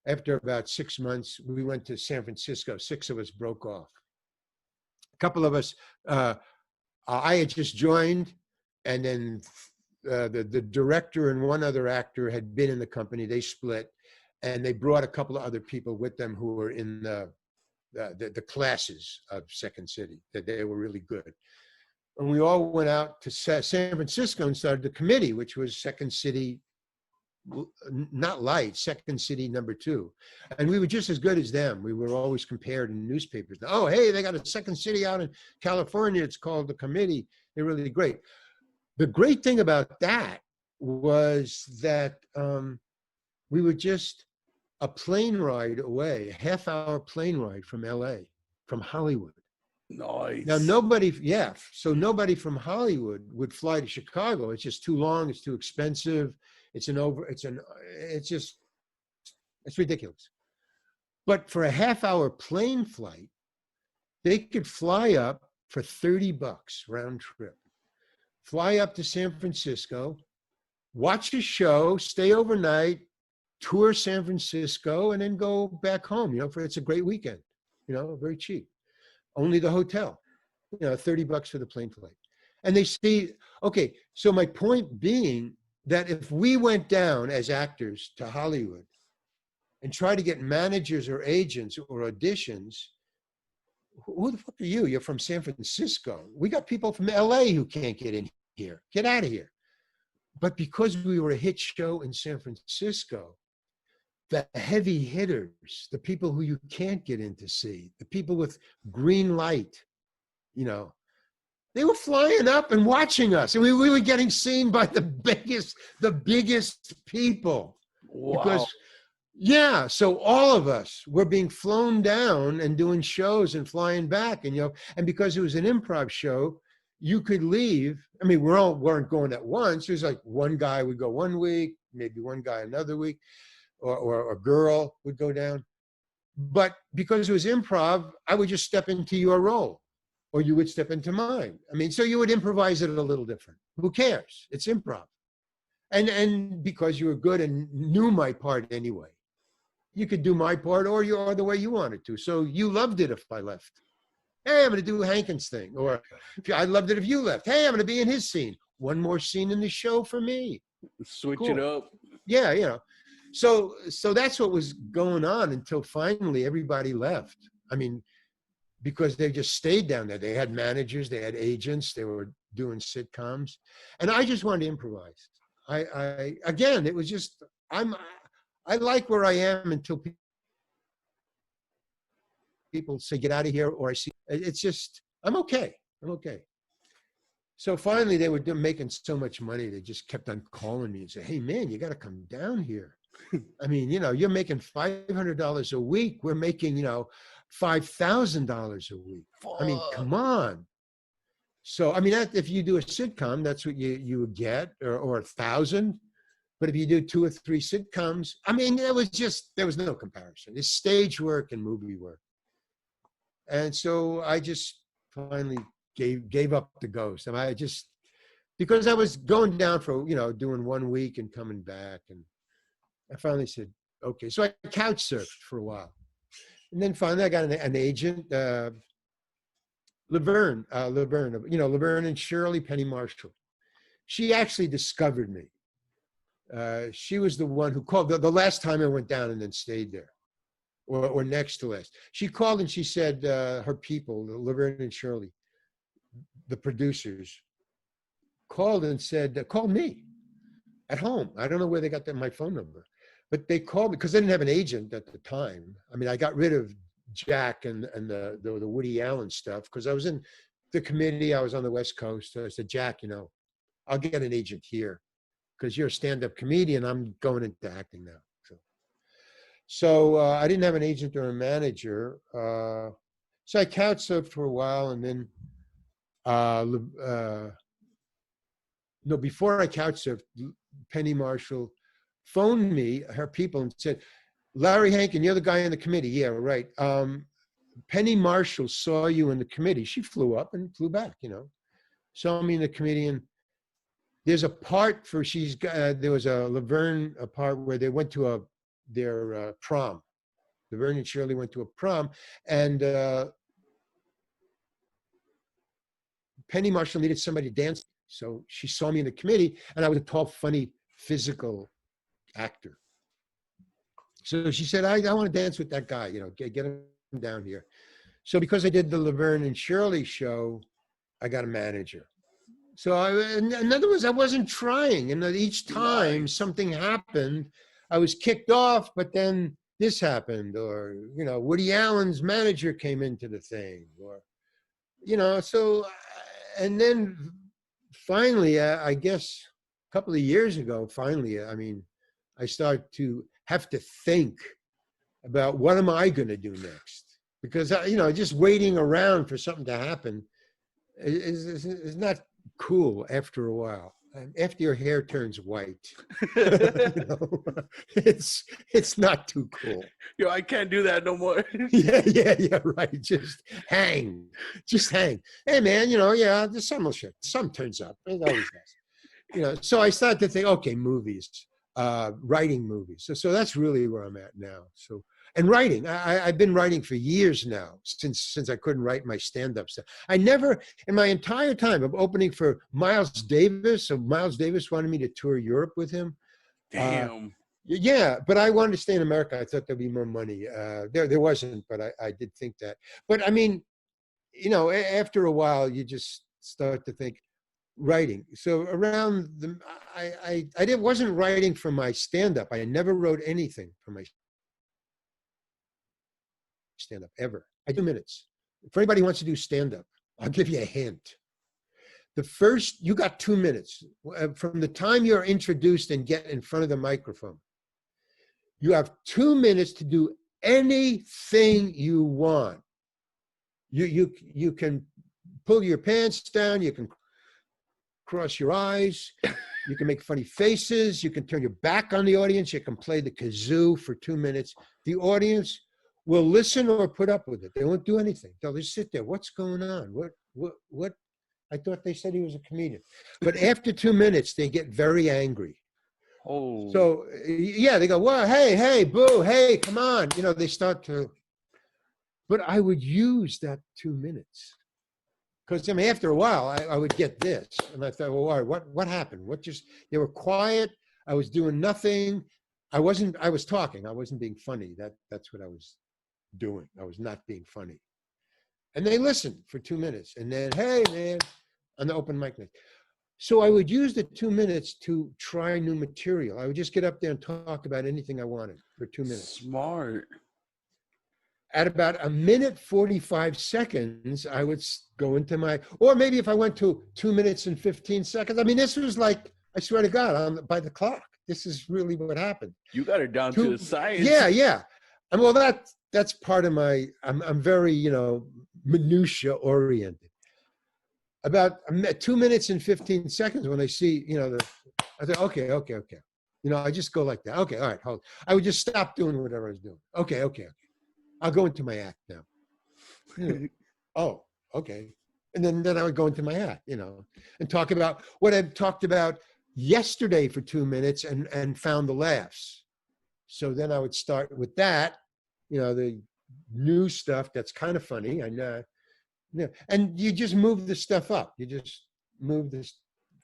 after about 6 months, we went to San Francisco. 6 of us broke off. A couple of us, I had just joined, and then the director and one other actor had been in the company. They split, and they brought a couple of other people with them who were in the classes of Second City, that they were really good. And we all went out to San Francisco and started the committee, which was Second City, not light, Second City #2. And we were just as good as them. We were always compared in newspapers. Oh, hey, they got a Second City out in California. It's called the committee. They're really great. The great thing about that was that we were just a plane ride away, a half-hour plane ride from LA, from Hollywood. Nice. Now nobody from Hollywood would fly to Chicago. It's just too long. It's too expensive. It's ridiculous. But for a half-hour plane flight, they could fly up for $30 round trip, fly up to San Francisco, watch a show, stay overnight, tour San Francisco, and then go back home. It's a great weekend. Very cheap. Only the hotel, $30 for the plane flight. And they see, okay, so my point being that if we went down as actors to Hollywood and try to get managers or agents or auditions, who the fuck are you? You're from San Francisco. We got people from LA who can't get in here. Get out of here. But because we were a hit show in San Francisco, the heavy hitters, the people who you can't get in to see, the people with green light, they were flying up and watching us. And we were getting seen by the biggest people. Wow. Because, so all of us were being flown down and doing shows and flying back. And, and because it was an improv show, you could leave. I mean, we all weren't going at once. It was like one guy would go one week, maybe one guy another week. Or a girl would go down. But because it was improv, I would just step into your role, or you would step into mine. I mean, so you would improvise it a little different. Who cares? It's improv. And because you were good and knew my part anyway, you could do my part or the way you wanted to. So you loved it if I left. Hey, I'm going to do Hankin's thing. Or I loved it if you left. Hey, I'm going to be in his scene. One more scene in the show for me. Switch it up. Yeah, So that's what was going on until finally everybody left. I mean, because they just stayed down there. They had managers, they had agents, they were doing sitcoms, and I just wanted to improvise. Again, it was just I like where I am until people say get out of here, or I see it's just I'm okay. So finally, they were making so much money, they just kept on calling me and say, "Hey, man, you got to come down here." I mean, you're making $500 a week. We're making, $5,000 a week. I mean, come on. So, I mean, if you do a sitcom, that's what you would get, or 1,000. But if you do 2 or 3 sitcoms, I mean, there was no comparison. It's stage work and movie work. And so I just finally gave up the ghost. And because I was going down for, doing 1 week and coming back, and I finally said, okay. So I couch surfed for a while. And then finally I got an agent, Laverne, Laverne and Shirley Penny Marshall. She actually discovered me. She was the one who called the last time I went down and then stayed there, or next to last. She called and she said her people, Laverne and Shirley, the producers, called and said, call me at home. I don't know where they got my phone number. But they called me because they didn't have an agent at the time. I mean, I got rid of Jack and the Woody Allen stuff because I was in the committee. I was on the West Coast. So I said, Jack, I'll get an agent here because you're a stand-up comedian. I'm going into acting now. So I didn't have an agent or a manager. So I couch surfed for a while, and then before I couch surfed, Penny Marshall phoned me, her people, and said, Larry Hankin, you're the guy in the committee. Yeah, right. Penny Marshall saw you in the committee. She flew up and flew back, saw me in the committee. And there's a part for, there was a Laverne, a part where they went to their prom. Laverne and Shirley went to a prom, and Penny Marshall needed somebody to dance. So she saw me in the committee, and I was a tall, funny, physical actor. So she said, I want to dance with that guy, get him down here. So because I did the Laverne and Shirley show, I got a manager. So in other words, I wasn't trying. And each time something happened, I was kicked off, but then this happened, or, Woody Allen's manager came into the thing, or, so, and then finally, I guess a couple of years ago, I started to have to think about what am I going to do next? Because, just waiting around for something to happen is not cool after a while. After your hair turns white, it's not too cool. Yo, I can't do that no more. yeah, right. Just hang. Hey, man, the sun will shift. Sun turns up. It always does. So I started to think, okay, movies, writing movies. So that's really where I'm at now. So, and writing, I've been writing for years now, since I couldn't write my stand-up stuff. I never, in my entire time of opening for Miles Davis, so Miles Davis wanted me to tour Europe with him. Damn. Yeah, but I wanted to stay in America. I thought there'd be more money. There wasn't, but I did think that. But after a while, you just start to think, writing. So around I wasn't writing for my stand-up. I never wrote anything for my stand-up ever. I do minutes. If anybody wants to do stand-up, I'll give you a hint. You got 2 minutes. From the time you're introduced and get in front of the microphone, you have 2 minutes to do anything you want. You can pull your pants down, you can cross your eyes, you can make funny faces, you can turn your back on the audience, you can play the kazoo for 2 minutes. The audience will listen or put up with it. They won't do anything. They'll just sit there. What's going on? What? I thought they said he was a comedian. But after 2 minutes, they get very angry. Oh. So, yeah, they go, well, hey, boo, hey, come on. They start to, but I would use that 2 minutes. Because, after a while, I would get this. And I thought, well, what happened? They were quiet. I was doing nothing. I was talking. I wasn't being funny. That's what I was doing. I was not being funny. And they listened for 2 minutes. And then, hey, man, on the open mic night. So I would use the 2 minutes to try new material. I would just get up there and talk about anything I wanted for 2 minutes. Smart. At about 1:45, I would go into or maybe if I went to 2 minutes and 15 seconds. This was like, I swear to God, by the clock. This is really what happened. You got it down to the science. Yeah. And well, that's part of I'm very, minutia oriented. About 2 minutes and 15 seconds when I see, I thought, okay. I just go like that. Okay, all right, hold. I would just stop doing whatever I was doing. Okay. I'll go into my act now. Oh, okay. And then I would go into my act, and talk about what I've talked about yesterday for 2 minutes and found the laughs. So then I would start with that, the new stuff that's kind of funny. And you just move the stuff up. You just move this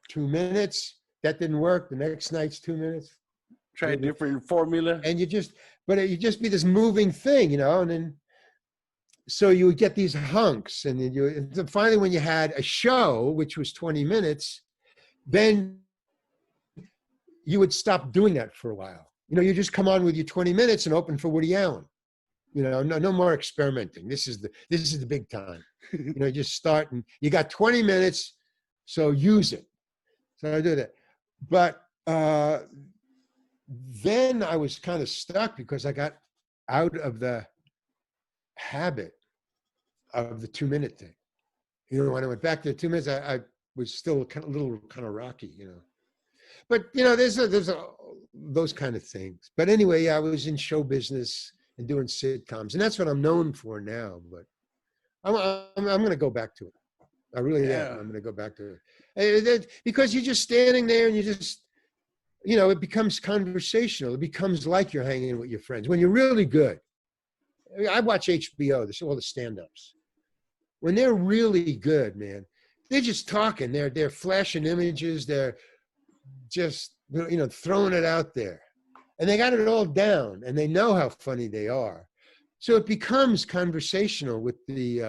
2 minutes. That didn't work. The next night's 2 minutes. Try a different formula. And you just be this moving thing, and then so you would get these hunks, and then finally when you had a show which was 20 minutes, then you would stop doing that for a while. You just come on with your 20 minutes and open for Woody Allen. No more experimenting. This is the big time. Just start, and you got 20 minutes, so use it. So I do that. But then I was kind of stuck because I got out of the habit of the 2 minute thing. When I went back to the 2 minutes, I was still a little rocky, But there's those kind of things. But anyway, I was in show business and doing sitcoms, and that's what I'm known for now. But I'm going to go back to it. I really am. I'm going to go back to it. Because you're just standing there and you just, it becomes conversational. It becomes like you're hanging with your friends when you're really good. I watch HBO. This all the stand-ups. When they're really good, man, they're just talking. They're flashing images. They're just throwing it out there, and they got it all down, and they know how funny they are. So it becomes conversational with the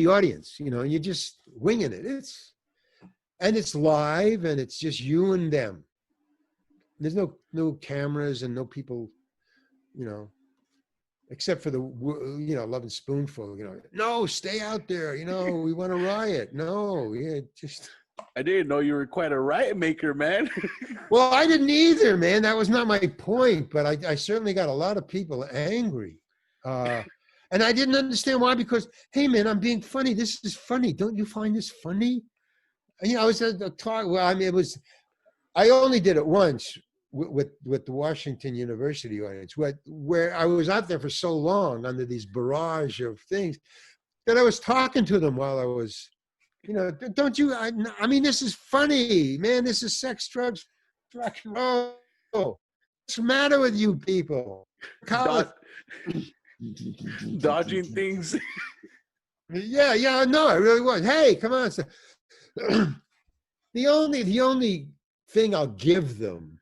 audience, and you're just winging it. It's live, and it's just you and them. There's no cameras and no people, except for the Love and Spoonful. No, stay out there. We want to riot. No, just. I didn't know you were quite a riot maker, man. Well, I didn't either, man. That was not my point, but I certainly got a lot of people angry. And I didn't understand why, because, hey, man, I'm being funny. This is funny. Don't you find this funny? And, I was at the talk. Well, I mean, I only did it once with the Washington University audience, where I was out there for so long under these barrage of things that I was talking to them while I was, don't you, I mean, this is funny, man. This is sex, drugs, rock and roll. What's the matter with you people? Dodging things. Yeah, no, I really was. Hey, come on. So, the only thing I'll give them,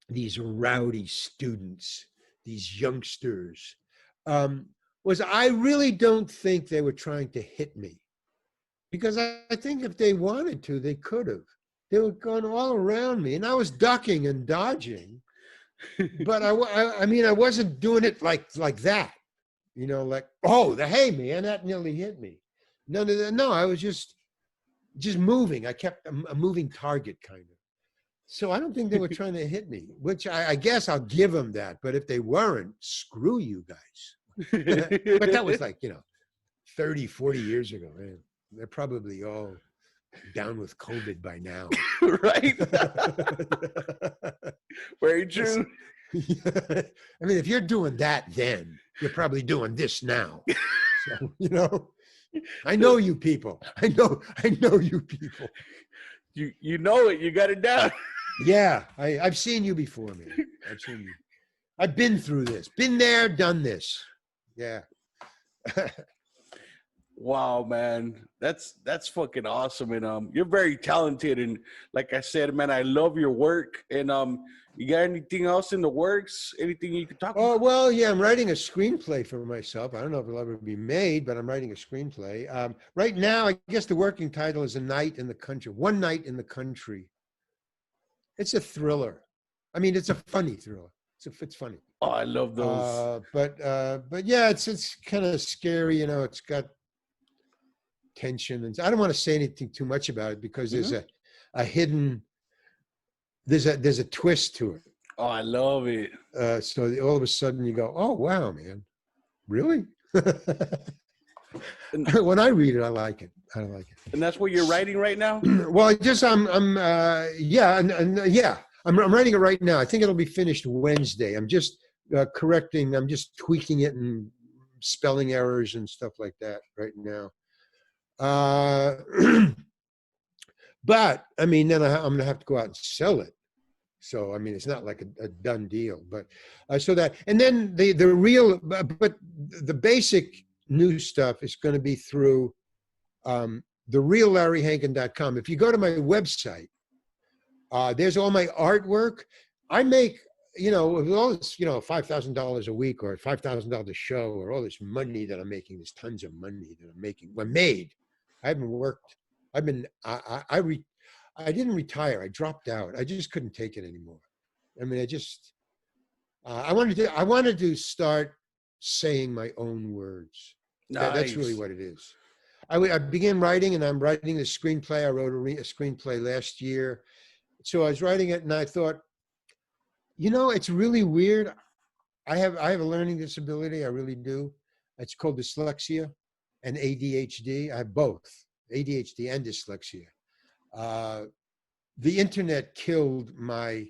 these rowdy students, these youngsters, was I really don't think they were trying to hit me. Because I think if they wanted to, they could have. They were going all around me, and I was ducking and dodging. But I mean, I wasn't doing it like that, like, hey man, that nearly hit me. No, I was just moving. I kept a moving target, kind of. So I don't think they were trying to hit me, which I guess I'll give them that. But if they weren't, screw you guys. But that was like 30, 40 years ago, man. They're probably all down with COVID by now. Right? Very true. I mean, if you're doing that then, you're probably doing this now. So, I know you people. I know you people. You know it. You got it down. Yeah, I've seen you before, man. I've seen you. I've been through this. Been there, done this. Yeah. Wow, man, that's fucking awesome, and you're very talented, and like I said, man, I love your work. And you got anything else in the works? Anything you can talk about? Oh well, yeah, I'm writing a screenplay for myself. I don't know if it'll ever be made, but I'm writing a screenplay. Right now, I guess the working title is One Night in the Country. It's a thriller. I mean, it's a funny thriller. It's funny. Oh, I love those. But yeah, it's kind of scary. It's got tension, and I don't want to say anything too much about it because there's a hidden, there's a twist to it. Oh, I love it. So all of a sudden you go, oh wow, man, really? When I read it, I like it. And that's what you're writing right now? Well, I'm writing it right now. I think it'll be finished Wednesday. I'm just correcting. I'm just tweaking it and spelling errors and stuff like that right now. But I mean, then I'm going to have to go out and sell it. So, I mean, it's not like a done deal, but so that, and then the real, but the basic new stuff is going to be through thereallarryhankin.com. If you go to my website, there's all my artwork. I make, with all this, $5,000 a week or $5,000 a show or all this money that I'm making, there's tons of money that I'm making. I haven't worked. I didn't retire. I dropped out. I just couldn't take it anymore. I mean, I wanted to start saying my own words. Nice. That's really what it is. I began writing, and I'm writing the screenplay. I wrote a screenplay last year. So I was writing it, and I thought, it's really weird. I have a learning disability. I really do. It's called dyslexia and ADHD. I have both, ADHD and dyslexia. The internet killed my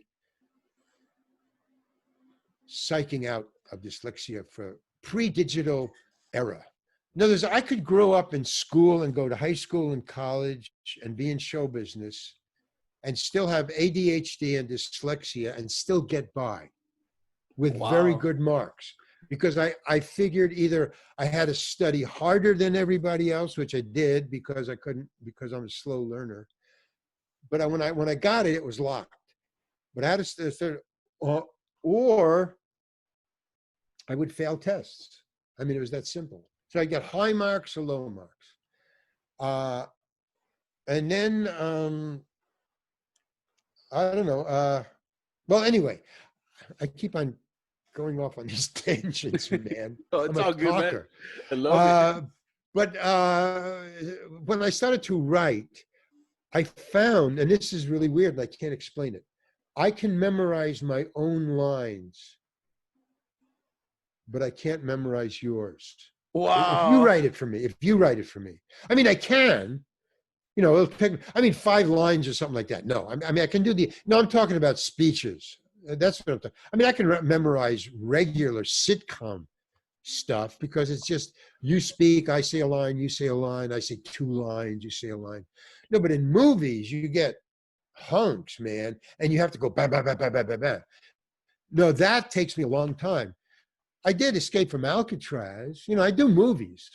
psyching out of dyslexia for pre-digital era. In other words, I could grow up in school and go to high school and college and be in show business and still have ADHD and dyslexia and still get by with very Wow. good marks. Because I figured either I had to study harder than everybody else, which I did because I couldn't, because I'm a slow learner. But when I got it, it was locked. But I had to start, or I would fail tests. I mean, it was that simple. So I got high marks or low marks. And then, I don't know. Well, anyway, I keep on going off on these tangents, man. Oh, I'm it's a all good, man. talker. I love it. But when I started to write, I found, and this is really weird, and I can't explain it. I can memorize my own lines, but I can't memorize yours. If you Wow. write it for me, I mean, I can, it'll take, I mean, 5 lines or something like that. No, I mean, I can do no, I'm talking about speeches. That's what I'm talking. I mean, I can memorize regular sitcom stuff because it's just, you speak, I say a line, you say a line, I say 2 lines, you say a line. No, but in movies, you get hunks, man, and you have to go bam, bam, bam, bam, bam, bam, bam. No, that takes me a long time. I did Escape from Alcatraz. I do movies.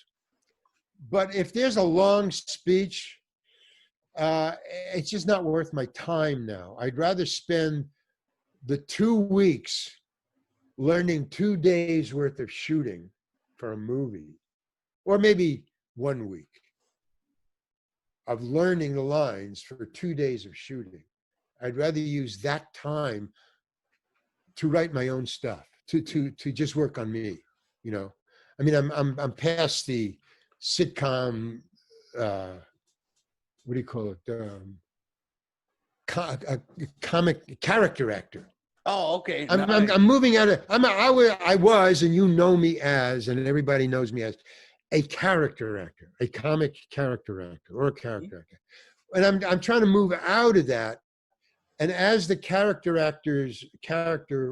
But if there's a long speech, it's just not worth my time now. I'd rather spend the 2 weeks learning 2 days worth of shooting for a movie, or maybe 1 week of learning the lines for 2 days of shooting. I'd rather use that time to write my own stuff, to just work on me. I mean, I'm past the sitcom. What do you call it? A comic character actor. Oh, okay. I'm moving out of. I was, and you know me as, and everybody knows me as, a character actor, a comic character actor, or a character actor. And I'm trying to move out of that. And as the character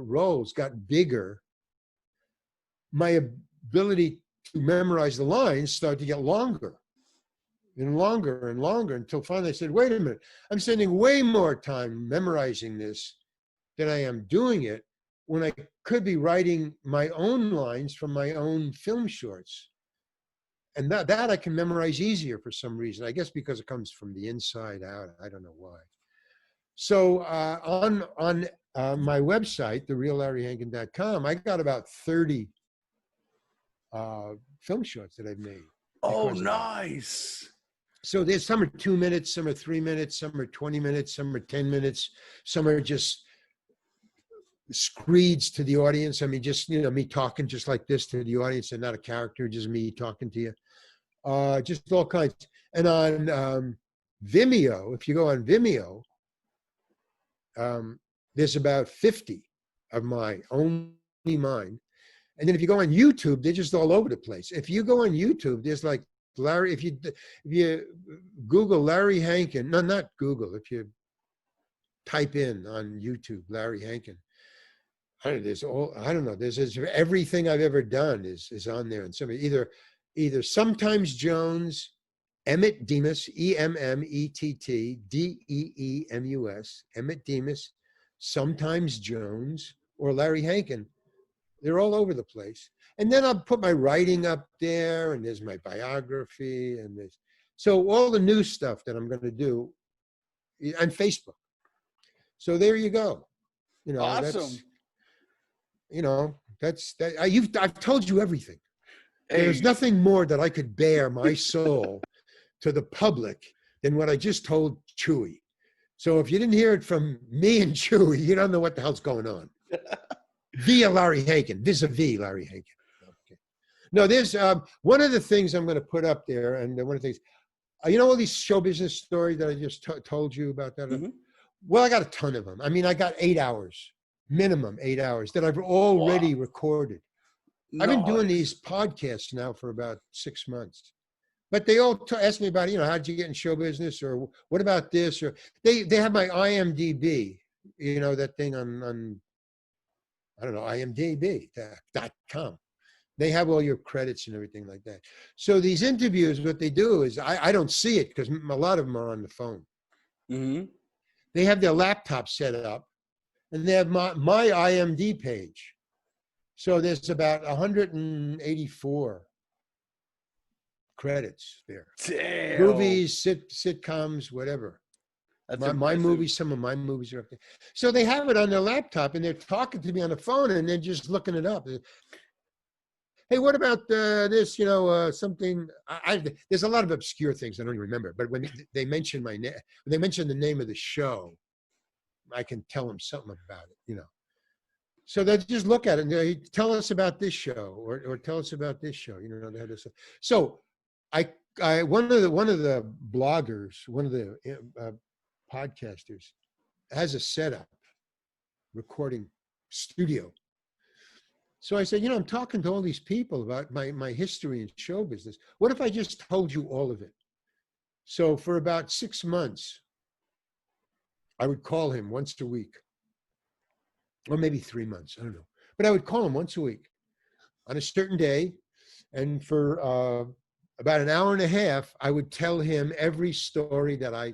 roles got bigger, my ability to memorize the lines started to get longer and longer and longer, until finally I said, wait a minute, I'm spending way more time memorizing this than I am doing it, when I could be writing my own lines from my own film shorts. And that I can memorize easier for some reason. I guess because it comes from the inside out. I don't know why. So on my website, thereallarryhankin.com, I got about 30 film shorts that I've made. Oh, nice. So there's some are 2 minutes, some are 3 minutes, some are 20 minutes, some are 10 minutes, some are just screeds to the audience. I mean, just, me talking just like this to the audience, and not a character, just me talking to you. Just all kinds. And on Vimeo, if you go on Vimeo, there's about 50 of only mine. And then if you go on YouTube, they're just all over the place. If you go on YouTube, there's like Larry, if you Google Larry Hankin, no, not Google, if you type in on YouTube, Larry Hankin, I don't know, there's everything I've ever done is on there. And either Sometimes Jones, Emmett Demus, EMMETT Emmett Demus, Sometimes Jones, or Larry Hankin. They're all over the place. And then I'll put my writing up there, and there's my biography, and so all the new stuff that I'm going to do on Facebook. So there you go. Awesome. I've told you everything. Hey. There's nothing more that I could bare my soul to the public than what I just told Chewy. So if you didn't hear it from me and Chewy, you don't know what the hell's going on. Via Larry Hankin, vis-a-vis Larry Hankin. Okay. No, there's one of the things I'm going to put up there, and one of the things, all these show business stories that I just told you about that. Mm-hmm. Well, I got a ton of them. I mean, I got 8 hours, minimum 8 hours that I've already recorded. Nice. I've been doing these podcasts now for about 6 months, but they all ask me about, how'd you get in show business, or what about this, or they have my IMDb, that thing on I don't know, imdb.com. They have all your credits and everything like that. So these interviews, what they do is, I don't see it because a lot of them are on the phone. Mm-hmm. They have their laptop set up, and they have my IMD page. So there's about 184 credits there. Damn. Movies, sitcoms, whatever. That's My impressive. movies, some of my movies are up there. So they have it on their laptop, and they're talking to me on the phone, and they're just looking it up. Hey, what about this? Something. There's a lot of obscure things I don't even remember. But when they mention my name, when they mention the name of the show, I can tell them something about it. So they just look at it and they tell us about this show, or tell us about this show. They had this. So I one of the bloggers, one of the podcasters, has a setup recording studio. So I said, I'm talking to all these people about my history in show business. What if I just told you all of it? So for about 6 months, I would call him once a week, or maybe 3 months, I don't know. But I would call him once a week on a certain day. And for about an hour and a half, I would tell him every story that I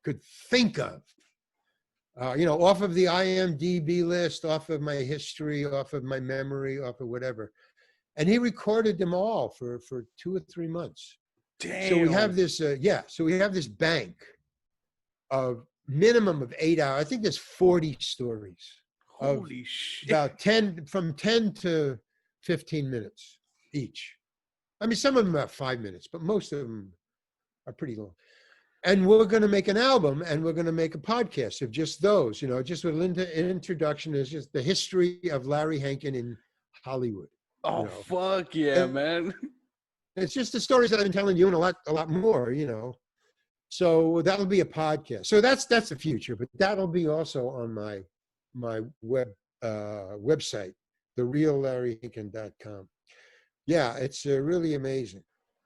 could think of. Off of the IMDb list, off of my history, off of my memory, off of whatever. And he recorded them all for 2 or 3 months. Damn. So we have this, so we have this bank of minimum of 8 hours. I think there's 40 stories. Holy shit. About from 10 to 15 minutes each. I mean, some of them are 5 minutes, but most of them are pretty long. And we're going to make an album, and we're going to make a podcast of just those, just with an introduction is just the history of Larry Hankin in Hollywood. Oh, fuck yeah, man. It's just the stories that I've been telling you and a lot more, So that'll be a podcast. So that's the future, but that'll be also on my website, thereallarryhankin.com. Yeah, it's really amazing.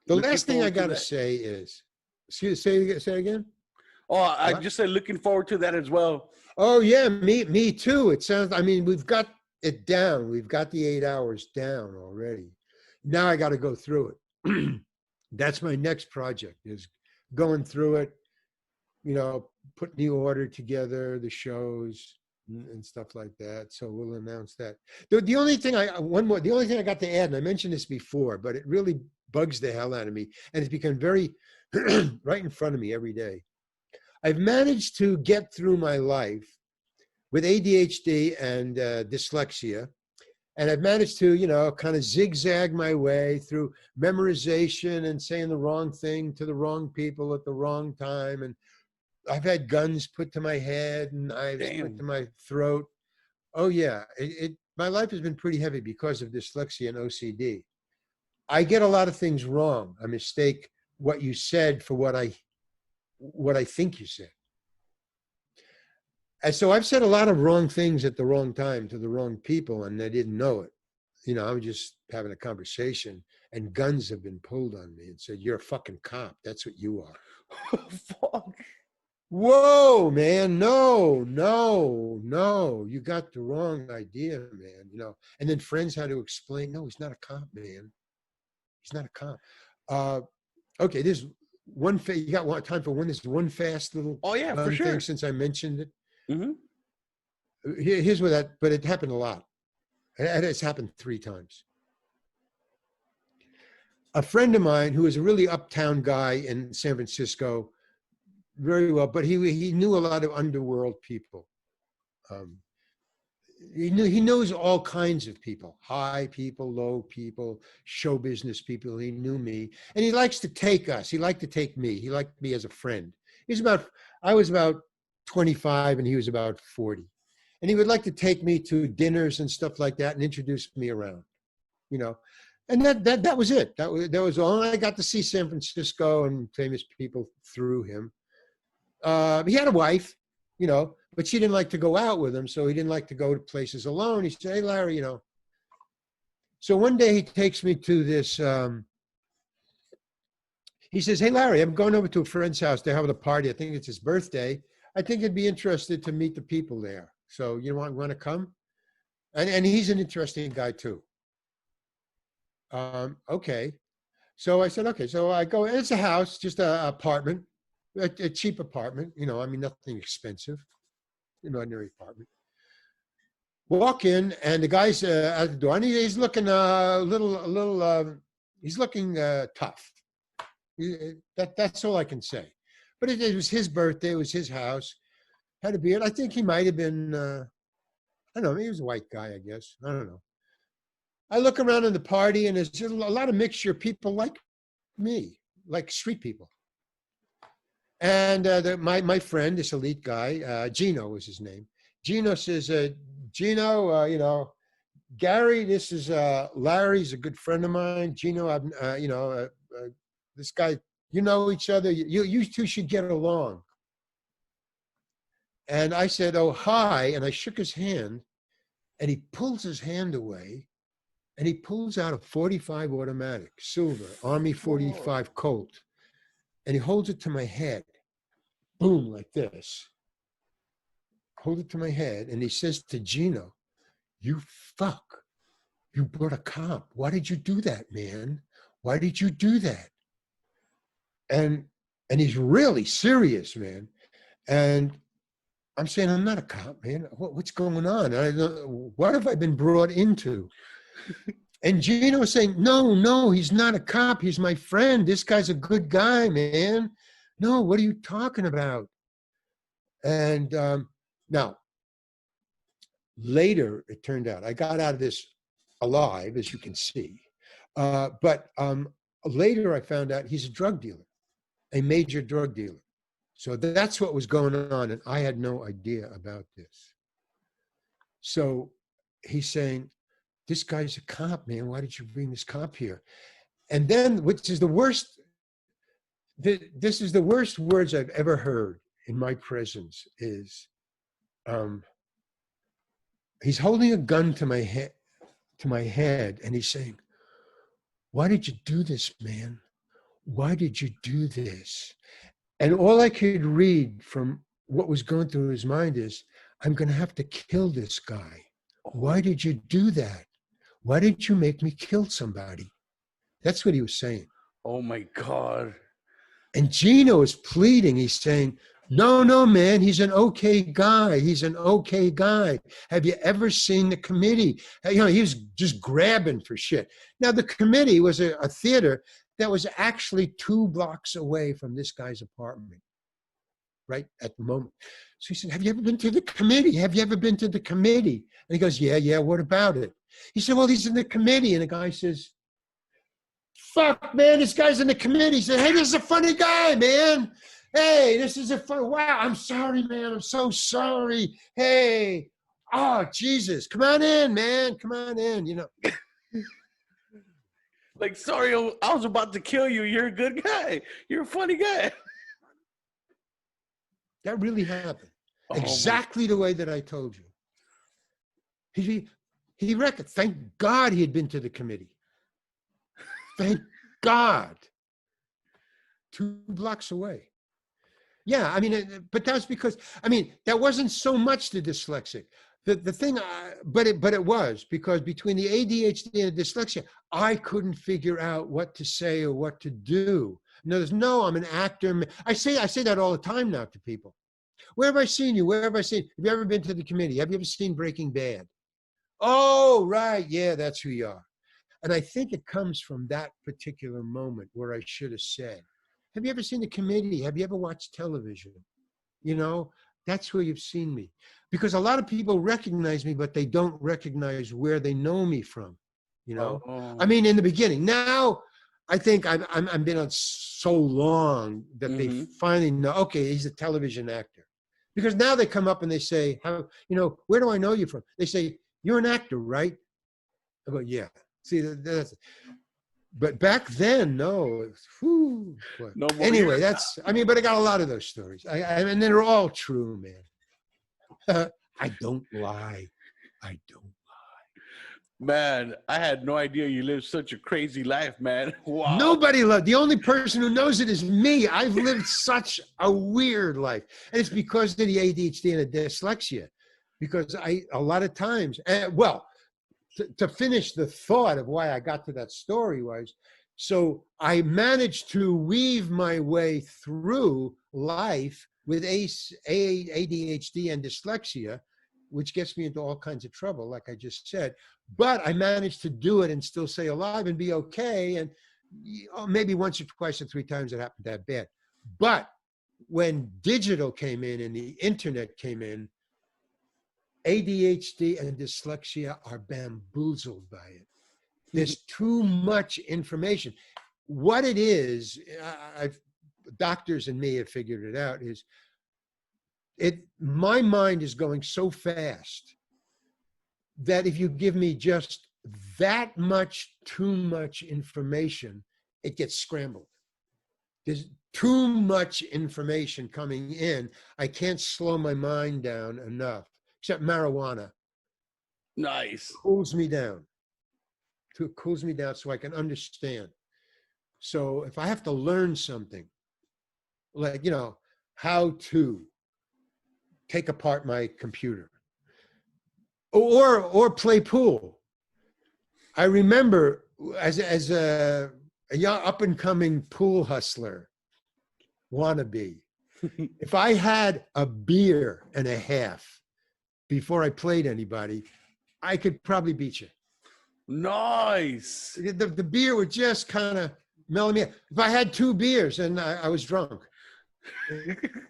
The last thing I got to say is, say again? Oh, I just said looking forward to that as well. Oh yeah, me too. It sounds, we've got it down. We've got the 8 hours down already. Now I got to go through it. That's my next project, is going through it, putting the order together, the shows and stuff like that. So we'll announce that. The only thing I got to add, and I mentioned this before, but it really bugs the hell out of me, and it's become very right in front of me every day. I've managed to get through my life with ADHD and dyslexia. And I've managed to, kind of zigzag my way through memorization and saying the wrong thing to the wrong people at the wrong time. And I've had guns put to my head and knives put to my throat. Oh yeah, my life has been pretty heavy because of dyslexia and OCD. I get a lot of things wrong. I mistake what you said for what I think you said. And so I've said a lot of wrong things at the wrong time to the wrong people, and they didn't know it. I was just having a conversation, and guns have been pulled on me and said, "You're a fucking cop. That's what you are." Fuck. Whoa, man. No. You got the wrong idea, man. And then friends had to explain, no, he's not a cop, man. He's not a cop. Okay, there's one, you got time for one? There's one fast little for sure. thing since I mentioned it. Mm-hmm. Here's what but it happened a lot. It's happened 3 times. A friend of mine who was a really uptown guy in San Francisco, very well, but he knew a lot of underworld people. He knows all kinds of people, high people, low people, show business people. He knew me, and he likes to take us. He liked to take me. He liked me as a friend. I was about 25 and he was about 40. And he would like to take me to dinners and stuff like that and introduce me around, And that was it. That was all. I got to see San Francisco and famous people through him. He had a wife, but she didn't like to go out with him, so he didn't like to go to places alone. He said, "Hey, Larry, So one day he takes me to this, he says, "Hey, Larry, I'm going over to a friend's house. They're having a party. I think it's his birthday. I think you'd be interested to meet the people there. So you want to come?" And he's an interesting guy too. Okay. So I said, okay. So I go, it's a house, just an apartment, a cheap apartment, I mean, nothing expensive, an ordinary apartment. Walk in, and the guy's at the door, and he's looking he's looking tough. That's all I can say. But it was his birthday, it was his house, had a beard. I think he might have been, I don't know, he was a white guy, I guess. I don't know. I look around in the party, and there's just a lot of mixture of people like me, like street people. And my friend, this elite guy, Gino was his name. Gino says, Gino, Gary, this is Larry's a good friend of mine. Gino, this guy, you know each other. You two should get along. And I said, oh, hi. And I shook his hand, and he pulls his hand away, and he pulls out a .45 automatic, silver, Army 45 Colt. And he holds it to my head, boom, like this. Hold it to my head. And he says to Gino, you fuck, you brought a cop. Why did you do that, man? Why did you do that? And he's really serious, man. And I'm saying, I'm not a cop, man. What's going on? What have I been brought into? And Gino was saying, no, he's not a cop. He's my friend. This guy's a good guy, man. No, what are you talking about? And now, later, it turned out, I got out of this alive, as you can see. But later, I found out he's a drug dealer, a major drug dealer. So that's what was going on, and I had no idea about this. So he's saying, this guy's a cop, man. Why did you bring this cop here? And then, which is the worst, this is the worst words I've ever heard in my presence is, he's holding a gun to my head, and he's saying, why did you do this, man? Why did you do this? And all I could read from what was going through his mind is, I'm going to have to kill this guy. Why did you do that? Why did you make me kill somebody? That's what he was saying. Oh my God. And Gino is pleading. He's saying, no, man, he's an okay guy. He's an okay guy. Have you ever seen the committee? He was just grabbing for shit. Now, the committee was a theater that was actually 2 blocks away from this guy's apartment, right at the moment. So he said, have you ever been to the committee? Have you ever been to the committee? And he goes, yeah, what about it? He said, well, he's in the committee. And the guy says, fuck, man, this guy's in the committee. He said, hey, this is a funny guy, man. Hey, this is a fun, wow, I'm sorry, man. I'm so sorry. Hey, oh, Jesus, come on in, man. Come on in, Like, sorry, I was about to kill you. You're a good guy. You're a funny guy. That really happened. Exactly the way that I told you. He reckoned, thank God he had been to the committee. Thank God. 2 blocks away. Yeah, I mean, but that's because, I mean, that wasn't so much the dyslexic. The thing, but it was, because between the ADHD and the dyslexia, I couldn't figure out what to say or what to do. No, I'm an actor. I say that all the time now to people. Where have I seen you? Where have I seen? Have you ever been to the committee? Have you ever seen Breaking Bad? Oh, right. Yeah, that's who you are. And I think it comes from that particular moment where I should have said, have you ever seen the committee? Have you ever watched television? That's where you've seen me. Because a lot of people recognize me, but they don't recognize where they know me from. I mean, in the beginning. Now, I think I've been on so long that they finally know, okay, he's a television actor. Because now they come up and they say, where do I know you from? They say, you're an actor, right? I go, yeah. See, but back then, no. Whew, no anyway, but I got a lot of those stories. And they're all true, man. I don't lie. Man, I had no idea you lived such a crazy life, man. Wow. Nobody loved. The only person who knows it is me. I've lived such a weird life. And it's because of the ADHD and the dyslexia. because a lot of times, well, to finish the thought of why I got to that story was, so I managed to weave my way through life with ADHD and dyslexia, which gets me into all kinds of trouble, like I just said. But I managed to do it and still stay alive and be okay. And maybe once or twice or 3 times it happened that bad. But when digital came in and the internet came in, ADHD and dyslexia are bamboozled by it. There's too much information. What it is, doctors and me have figured it out, is my mind is going so fast that if you give me just that much, too much information, it gets scrambled. There's too much information coming in. I can't slow my mind down enough, except marijuana. Nice. Cools me down. It cools me down so I can understand. So if I have to learn something, like, how to take apart my computer or play pool. I remember as a young up and coming pool hustler wannabe, if I had a beer and a half before I played anybody, I could probably beat you. Nice. The beer would just kind of mellow me up. If I had 2 beers and I was drunk,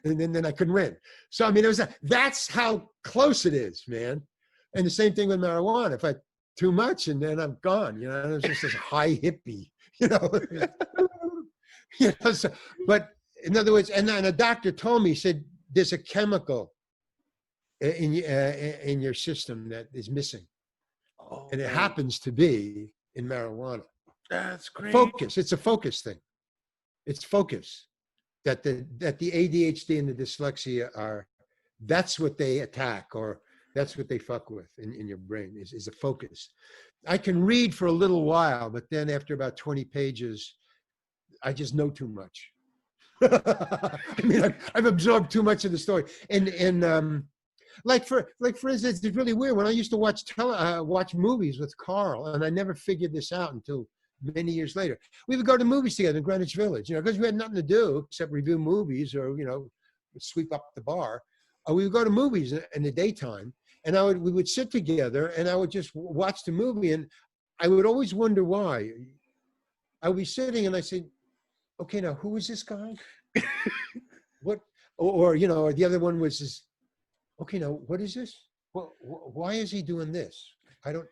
and then I couldn't win. So I mean, that's how close it is, man. And the same thing with marijuana. If I too much, and then I'm gone. It's just this high hippie. So, but in other words, and then a doctor told me, he said, there's a chemical in your system that is missing. Oh, and it happens to be in marijuana. That's great. Focus. It's a focus thing. It's focus that the ADHD and the dyslexia that's what they attack, or that's what they fuck with in your brain is a focus. I can read for a little while, but then after about 20 pages, I just know too much. I mean, I've absorbed too much of the story. And like for instance, it's really weird. When I used to watch movies with Carl, and I never figured this out until many years later. We would go to movies together in Greenwich Village, because we had nothing to do except review movies or, sweep up the bar. We would go to movies in the daytime, and we would sit together, and I would just watch the movie, and I would always wonder why. I would be sitting, and I said, okay, now who is this guy? What? Or the other one was this, okay, now what is this? Why is he doing this? I don't.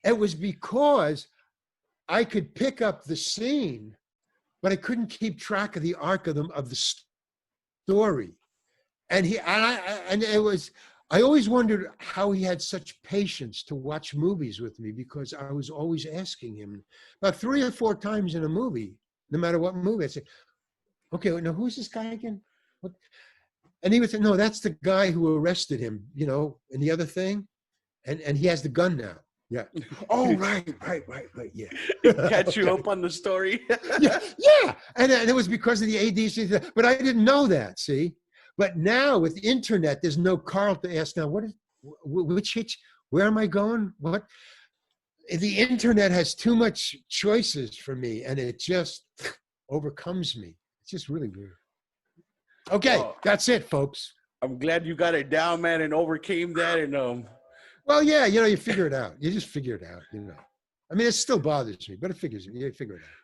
It was because I could pick up the scene, but I couldn't keep track of the arc of the story. And I always wondered how he had such patience to watch movies with me, because I was always asking him about 3 or 4 times in a movie, no matter what movie. I said, okay, now who's this guy again? What? And he would say, no, that's the guy who arrested him, and the other thing. And he has the gun now. Yeah. Oh, right. Yeah. Catch you up on the story. yeah. And it was because of the ADHD, but I didn't know that. See, but now with the internet, there's no Carl to ask now. Which hitch? Where am I going? What? The internet has too much choices for me, and it just overcomes me. It's just really weird. Okay, that's it, folks. I'm glad you got it down, man, and overcame that, and Well, yeah, you figure it out. You just figure it out, I mean, it still bothers me, but you figure it out.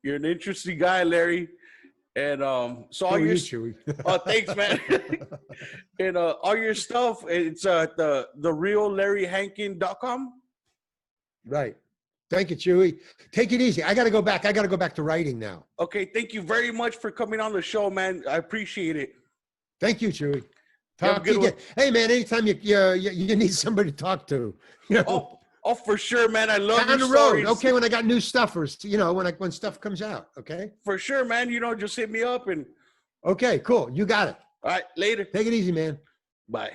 You're an interesting guy, Larry. And so all your thanks, man. And all your stuff, it's the reallarryhankin.com. Right. Thank you, Chewy. Take it easy. I got to go back. To writing now. Okay. Thank you very much for coming on the show, man. I appreciate it. Thank you, Chewy. Talk to you again. Hey, man, anytime you need somebody to talk to, Oh, for sure, man. I love down your the road. stories. Okay, when I got new stuffers, when stuff comes out. Okay. For sure, man. Just hit me up and. Okay, cool. You got it. All right, later. Take it easy, man. Bye.